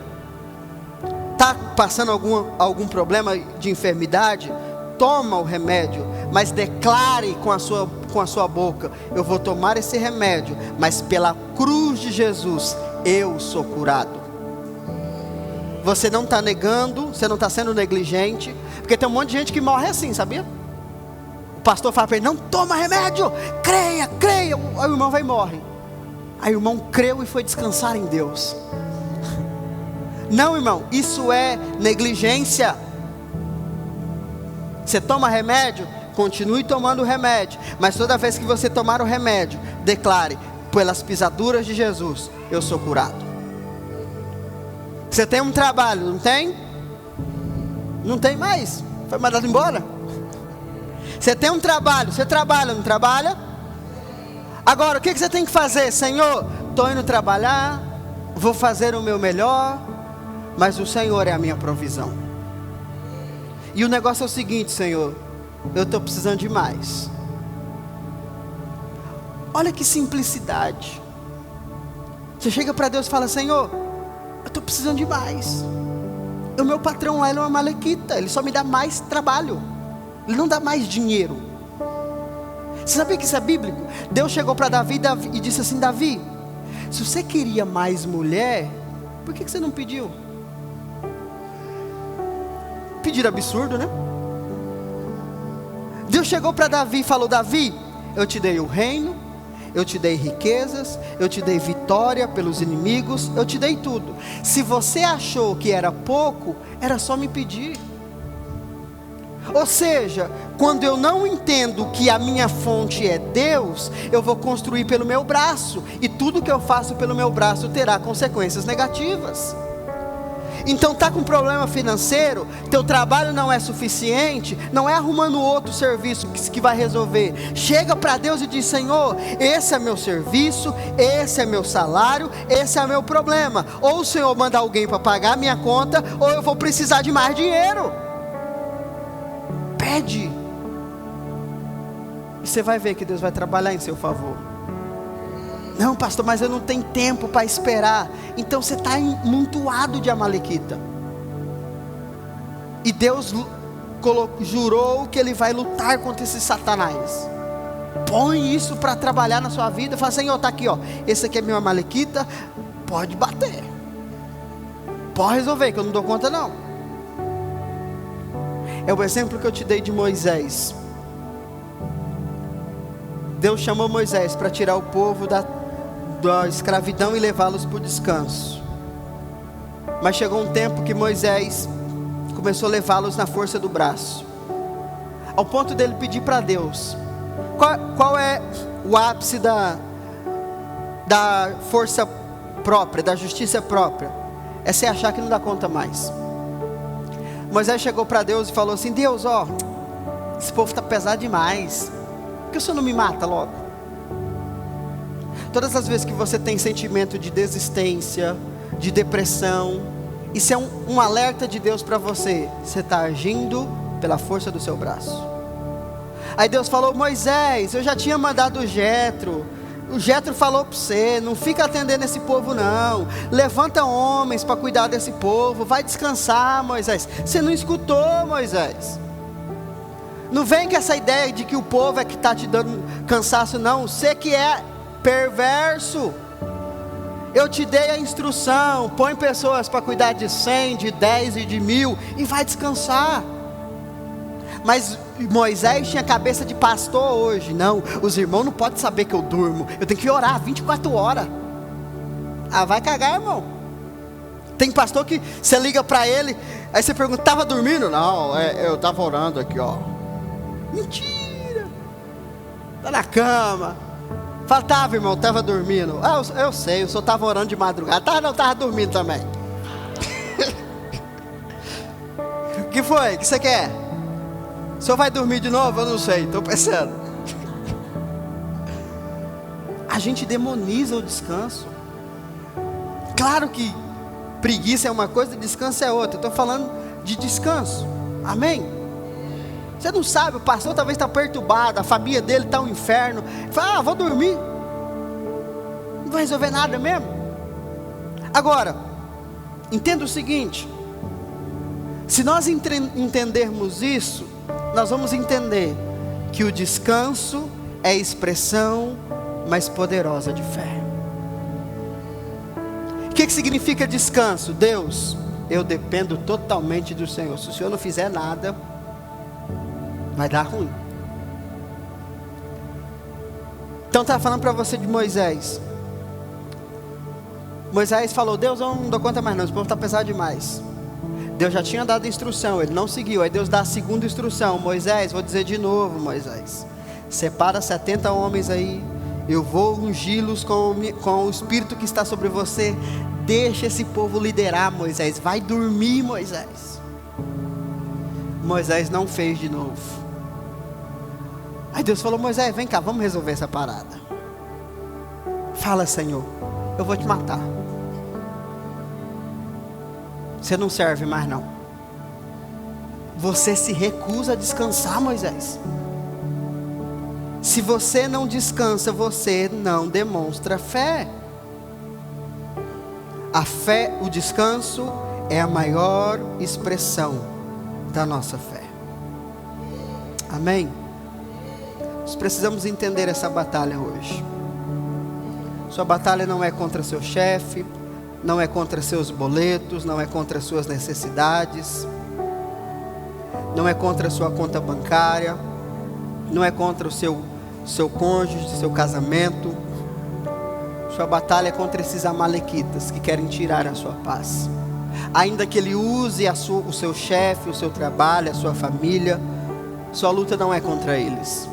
Está passando algum problema de enfermidade? Toma o remédio, mas declare com a sua boca, eu vou tomar esse remédio, mas pela cruz de Jesus, eu sou curado. Você não está negando, você não está sendo negligente, porque tem um monte de gente que morre assim, sabia? O pastor fala para ele, não toma remédio, creia, creia, aí o irmão vai e morre. Aí o irmão creu e foi descansar em Deus. Não, irmão, isso é negligência. Você toma remédio, continue tomando o remédio, mas toda vez que você tomar o remédio, declare, pelas pisaduras de Jesus, eu sou curado. Você tem um trabalho, não tem? Não tem mais, foi mandado embora. Você tem um trabalho, você trabalha, não trabalha? Agora, o que você tem que fazer? Senhor, estou indo trabalhar, vou fazer o meu melhor, mas o Senhor é a minha provisão. E o negócio é o seguinte, Senhor, eu estou precisando de mais. Olha que simplicidade. Você chega para Deus e fala, Senhor, eu estou precisando de mais. O meu patrão lá, ele é uma malequita, ele só me dá mais trabalho, ele não dá mais dinheiro. Você sabia que isso é bíblico? Deus chegou para Davi e disse assim, Davi, se você queria mais mulher, por que você não pediu? Pedir absurdo, né? Deus chegou para Davi e falou, Davi, eu te dei o reino, eu te dei riquezas, eu te dei vitória pelos inimigos, eu te dei tudo. Se você achou que era pouco, era só me pedir. Ou seja, quando eu não entendo que a minha fonte é Deus, eu vou construir pelo meu braço, e tudo que eu faço pelo meu braço terá consequências negativas. Então está com problema financeiro, teu trabalho não é suficiente, não é arrumando outro serviço que vai resolver. Chega para Deus e diz, Senhor, esse é meu serviço, esse é meu salário, esse é meu problema. Ou o Senhor manda alguém para pagar a minha conta, ou eu vou precisar de mais dinheiro. Pede, e você vai ver que Deus vai trabalhar em seu favor. Não, pastor, mas eu não tenho tempo para esperar. Então você está amontoado de amalequita. E Deus jurou que Ele vai lutar contra esse Satanás. Põe isso para trabalhar na sua vida. Fala, Senhor, está aqui, ó. Esse aqui é meu amalequita. Pode bater. Pode resolver, que eu não dou conta não. É o exemplo que eu te dei de Moisés. Deus chamou Moisés para tirar o povo da escravidão e levá-los para o descanso. Mas chegou um tempo que Moisés começou a levá-los na força do braço, ao ponto dele pedir para Deus. Qual é o ápice da força própria, da justiça própria? É você achar que não dá conta mais. Moisés chegou para Deus e falou assim, Deus, ó, esse povo está pesado demais, por que o Senhor não me mata logo? Todas as vezes que você tem sentimento de desistência, de depressão, isso é um alerta de Deus para você. Você está agindo pela força do seu braço. Aí Deus falou, Moisés, eu já tinha mandado o Jetro. O Jetro falou para você, não fica atendendo esse povo não. Levanta homens para cuidar desse povo. Vai descansar, Moisés. Você não escutou, Moisés. Não vem com essa ideia de que o povo é que está te dando cansaço não. Você que é perverso. Eu te dei a instrução, põe pessoas para cuidar de 100, de 10 e de 1000 e vai descansar. Mas Moisés tinha cabeça de pastor hoje. Não, os irmãos não podem saber que eu durmo, eu tenho que orar 24 horas. Ah, vai cagar, irmão. Tem pastor que você liga para ele, aí você pergunta, estava dormindo? Não, eu estava orando aqui, ó. Mentira. Está na cama. Fala, tava, irmão, estava dormindo. Ah, eu sei, o senhor estava orando de madrugada. Não, estava dormindo também. O que foi? O que você quer? O senhor vai dormir de novo? Eu não sei, estou pensando. a gente demoniza o descanso. Claro que preguiça é uma coisa, descanso é outra. Eu estou falando de descanso, amém? Você não sabe, o pastor talvez está perturbado, a família dele está um inferno. Fala, vou dormir, não vai resolver nada mesmo. Agora, entenda o seguinte: se nós entendermos isso, nós vamos entender que o descanso é a expressão mais poderosa de fé. O que significa descanso? Deus, eu dependo totalmente do Senhor. Se o Senhor não fizer nada, vai dar ruim. Então estava falando para você de Moisés. Moisés falou: Deus, eu não dou conta mais não, esse povo está pesado demais. Deus já tinha dado instrução, ele não seguiu. Aí Deus dá a segunda instrução: Moisés, vou dizer de novo, Moisés, separa 70 homens aí, eu vou ungí-los com o Espírito que está sobre você. Deixa esse povo liderar, Moisés. Vai dormir, Moisés. Moisés não fez de novo. Aí Deus falou: Moisés, vem cá, vamos resolver essa parada. Fala, Senhor, eu vou te matar. Você não serve mais não. Você se recusa a descansar, Moisés. Se você não descansa, você não demonstra fé. A fé, o descanso, é a maior expressão da nossa fé. Amém? Nós precisamos entender essa batalha hoje. Sua batalha não é contra seu chefe, não é contra seus boletos, não é contra suas necessidades, não é contra a sua conta bancária, não é contra o seu cônjuge, seu casamento. Sua batalha é contra esses amalequitas que querem tirar a sua paz. Ainda que ele use o seu chefe, o seu trabalho, a sua família, sua luta não é contra eles.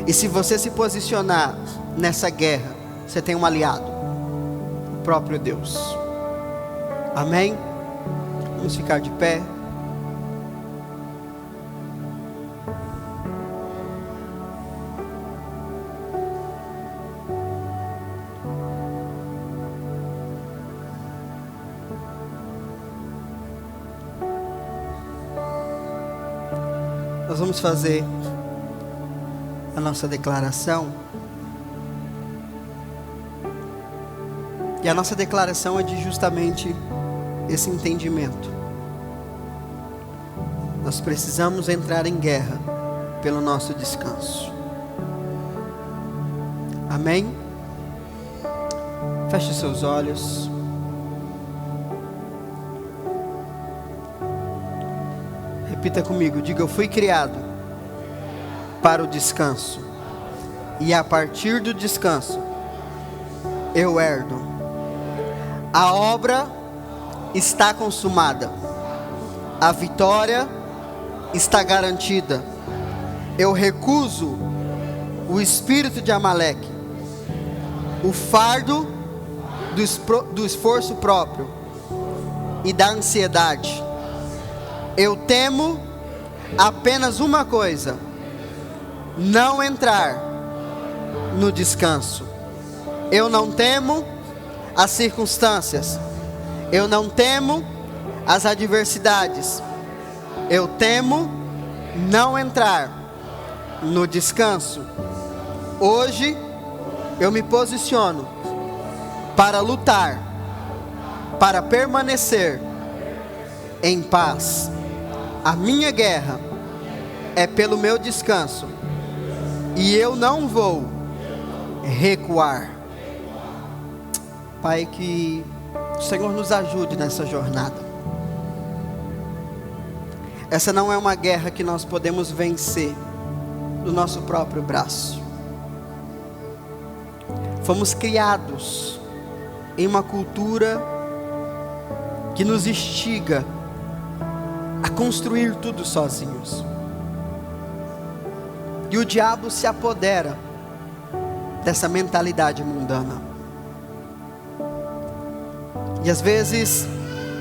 E se você se posicionar nessa guerra, você tem um aliado, o próprio Deus. Amém? Vamos ficar de pé. Nós vamos fazer a nossa declaração. E a nossa declaração é de justamente esse entendimento. Nós precisamos entrar em guerra pelo nosso descanso. Amém? Feche seus olhos. Repita comigo, diga: eu fui criado para o descanso, e a partir do descanso eu herdo. A obra está consumada, a vitória está garantida. Eu recuso o espírito de Amaleque, o fardo do esforço próprio e da ansiedade. Eu temo apenas uma coisa: não entrar no descanso. Eu não temo as circunstâncias, eu não temo as adversidades, eu temo não entrar no descanso. Hoje eu me posiciono para lutar, para permanecer em paz. A minha guerra é pelo meu descanso, e eu não vou recuar. Pai, que o Senhor nos ajude nessa jornada. Essa não é uma guerra que nós podemos vencer do nosso próprio braço. Fomos criados em uma cultura que nos instiga a construir tudo sozinhos. E o diabo se apodera dessa mentalidade mundana. E às vezes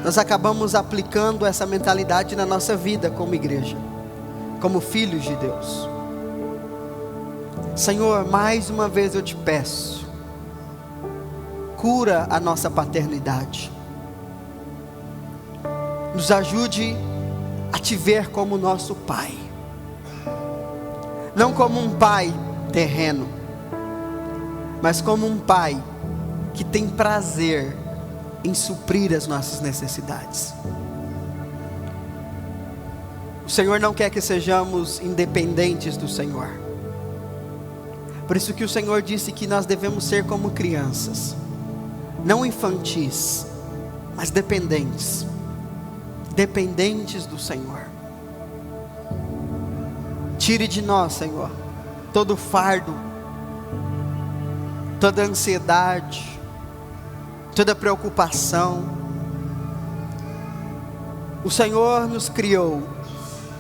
nós acabamos aplicando essa mentalidade na nossa vida como igreja, como filhos de Deus. Senhor, mais uma vez eu te peço, cura a nossa paternidade, nos ajude a te ver como nosso Pai, não como um pai terreno, mas como um Pai que tem prazer em suprir as nossas necessidades. O Senhor não quer que sejamos independentes do Senhor. Por isso que o Senhor disse que nós devemos ser como crianças, não infantis, mas dependentes. Dependentes do Senhor. Tire de nós, Senhor, todo fardo, toda ansiedade, toda preocupação. O Senhor nos criou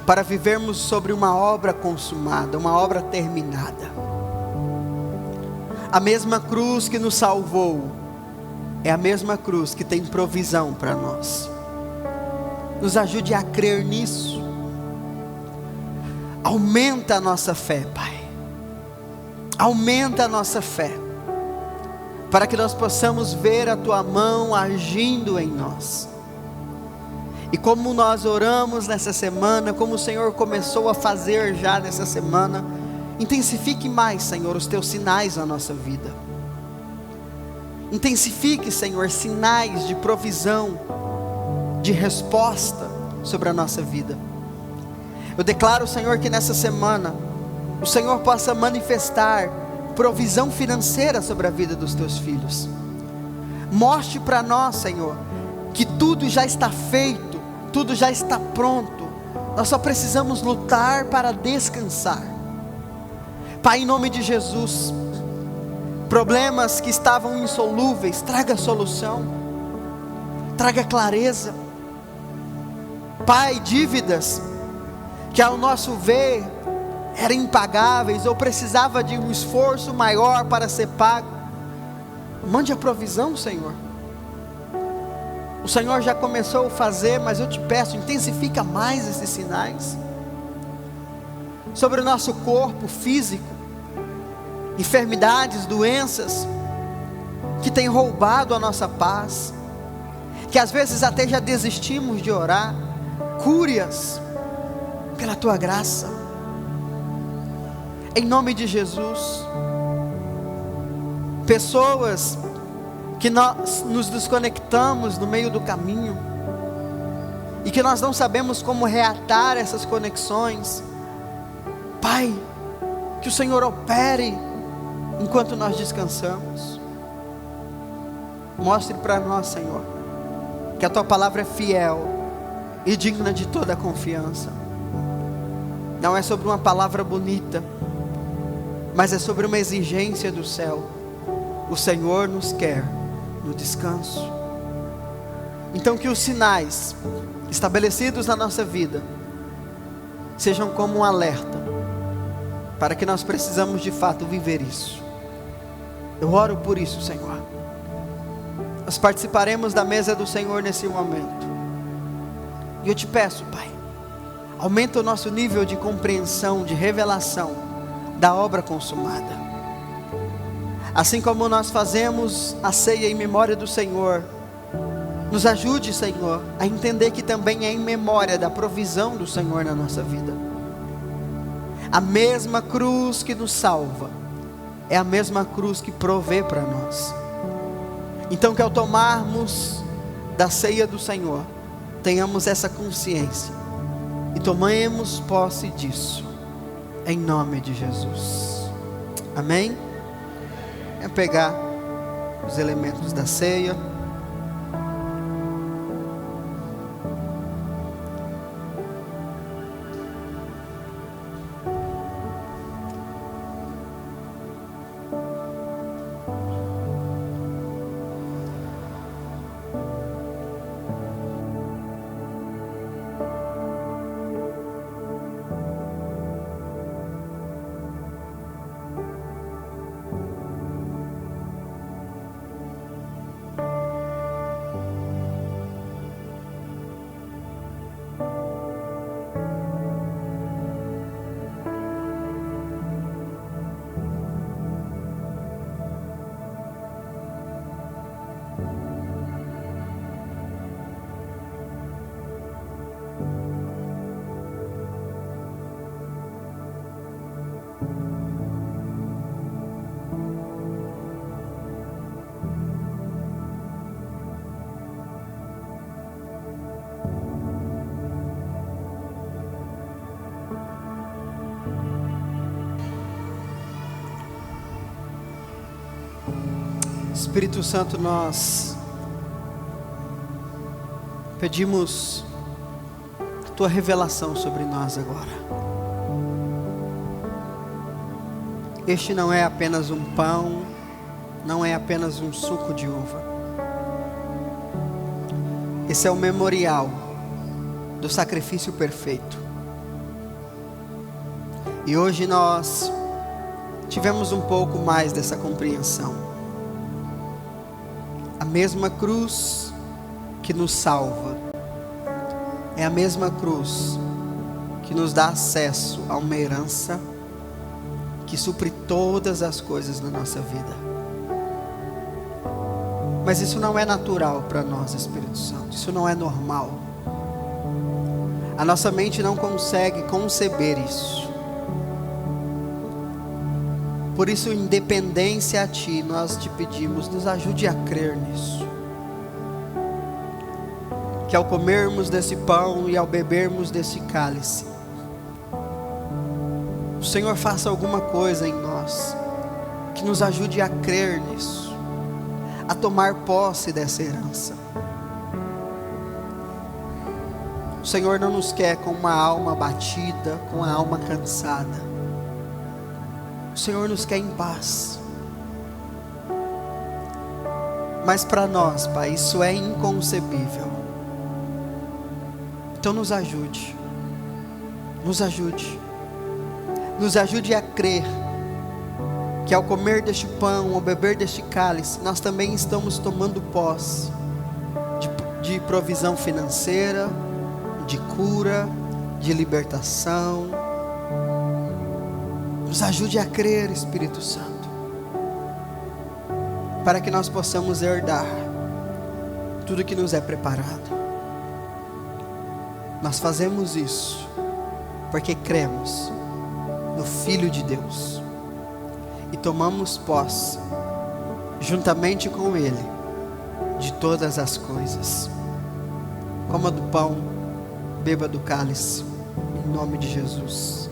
para vivermos sobre uma obra consumada, uma obra terminada. A mesma cruz que nos salvou é a mesma cruz que tem provisão para nós. Nos ajude a crer nisso. Aumenta a nossa fé, Pai. Aumenta a nossa fé, para que nós possamos ver a Tua mão agindo em nós. E como nós oramos nessa semana, como o Senhor começou a fazer já nessa semana, intensifique mais, Senhor, os Teus sinais na nossa vida. Intensifique, Senhor, sinais de provisão, de resposta sobre a nossa vida. Eu declaro, Senhor, que nessa semana o Senhor possa manifestar provisão financeira sobre a vida dos Teus filhos. Mostre para nós, Senhor, que tudo já está feito, tudo já está pronto. Nós só precisamos lutar para descansar. Pai, em nome de Jesus, problemas que estavam insolúveis, traga solução, traga clareza. Pai, dívidas que ao nosso ver eram impagáveis ou precisava de um esforço maior para ser pago, mande a provisão, Senhor. O Senhor já começou a fazer, mas eu te peço, intensifica mais esses sinais sobre o nosso corpo físico, enfermidades, doenças que têm roubado a nossa paz, que às vezes até já desistimos de orar. Cure-as pela Tua graça, em nome de Jesus. Pessoas que nós nos desconectamos no meio do caminho e que nós não sabemos como reatar essas conexões, Pai, que o Senhor opere enquanto nós descansamos. Mostre para nós, Senhor, que a Tua palavra é fiel e digna de toda confiança. Não é sobre uma palavra bonita, mas é sobre uma exigência do céu. O Senhor nos quer no descanso. Então que os sinais estabelecidos na nossa vida sejam como um alerta, para que nós precisamos de fato viver isso. Eu oro por isso, Senhor. Nós participaremos da mesa do Senhor nesse momento. E eu te peço, Pai, aumenta o nosso nível de compreensão, de revelação da obra consumada. Assim como nós fazemos a ceia em memória do Senhor, nos ajude, Senhor, a entender que também é em memória da provisão do Senhor na nossa vida. A mesma cruz que nos salva é a mesma cruz que provê para nós. Então que ao tomarmos da ceia do Senhor, tenhamos essa consciência e tomemos posse disso, em nome de Jesus. Amém? É pegar os elementos da ceia. Espírito Santo, nós pedimos a Tua revelação sobre nós agora. Este não é apenas um pão, não é apenas um suco de uva. Esse é o memorial do sacrifício perfeito. E hoje nós tivemos um pouco mais dessa compreensão. A mesma cruz que nos salva é a mesma cruz que nos dá acesso a uma herança que supre todas as coisas na nossa vida. Mas isso não é natural para nós, Espírito Santo. Isso não é normal. A nossa mente não consegue conceber isso. Por isso, em dependência a Ti, nós te pedimos, nos ajude a crer nisso. Que ao comermos desse pão e ao bebermos desse cálice, o Senhor faça alguma coisa em nós, que nos ajude a crer nisso, a tomar posse dessa herança. O Senhor não nos quer com uma alma abatida, com a alma cansada. O Senhor nos quer em paz. Mas para nós, Pai, isso é inconcebível. Então nos ajude. Nos ajude. Nos ajude a crer que ao comer deste pão, ao beber deste cálice, nós também estamos tomando posse de provisão financeira, de cura, de libertação. Nos ajude a crer, Espírito Santo, para que nós possamos herdar tudo que nos é preparado. Nós fazemos isso porque cremos no Filho de Deus e tomamos posse, juntamente com Ele, de todas as coisas. Coma do pão, beba do cálice, em nome de Jesus.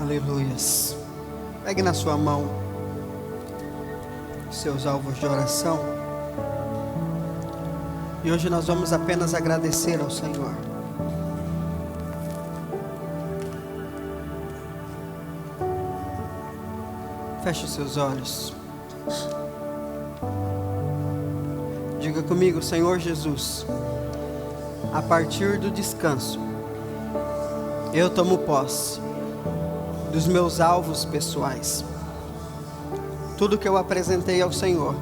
Aleluias. Pegue na sua mão seus alvos de oração. E hoje nós vamos apenas agradecer ao Senhor. Feche os seus olhos. Diga comigo: Senhor Jesus, a partir do descanso, eu tomo posse dos meus alvos pessoais. Tudo que eu apresentei ao Senhor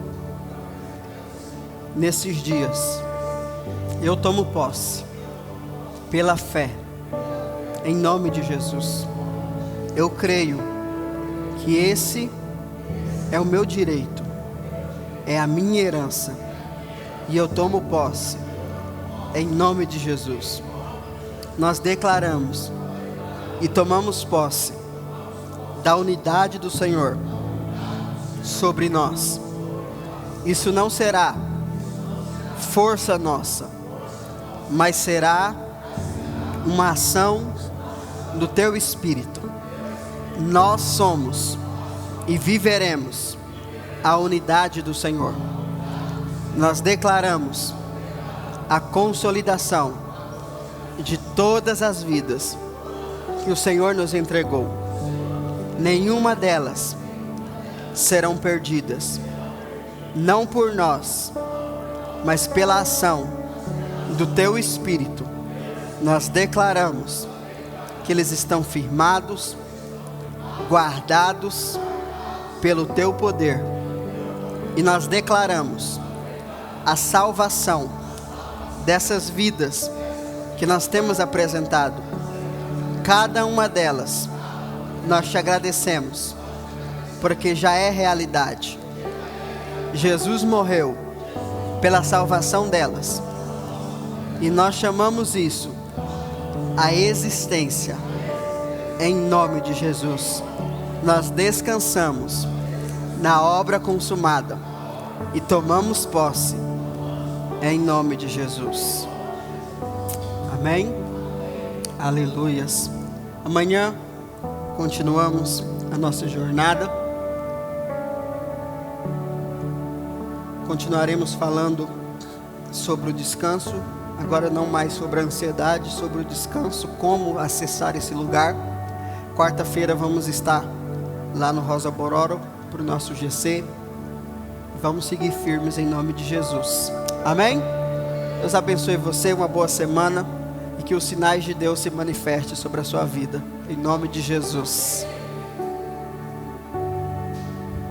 nesses dias, eu tomo posse pela fé, em nome de Jesus. Eu creio que esse é o meu direito, é a minha herança, e eu tomo posse em nome de Jesus. Nós declaramos e tomamos posse da unidade do Senhor sobre nós. Isso não será força nossa, mas será uma ação do Teu Espírito. Nós somos e viveremos a unidade do Senhor. Nós declaramos a consolidação de todas as vidas que o Senhor nos entregou. Nenhuma delas serão perdidas, não por nós, mas pela ação do Teu Espírito. Nós declaramos que eles estão firmados, guardados pelo Teu poder, e nós declaramos a salvação dessas vidas que nós temos apresentado. Cada uma delas, nós te agradecemos, porque já é realidade. Jesus morreu pela salvação delas, e nós chamamos isso a existência. Em nome de Jesus, nós descansamos na obra consumada e tomamos posse em nome de Jesus. Amém? Aleluias. Amanhã continuamos a nossa jornada. Continuaremos falando sobre o descanso. Agora não mais sobre a ansiedade, sobre o descanso, como acessar esse lugar. Quarta-feira vamos estar lá no Rosa Bororo para o nosso GC. Vamos seguir firmes em nome de Jesus. Amém? Deus abençoe você, uma boa semana, e que os sinais de Deus se manifestem sobre a sua vida, em nome de Jesus.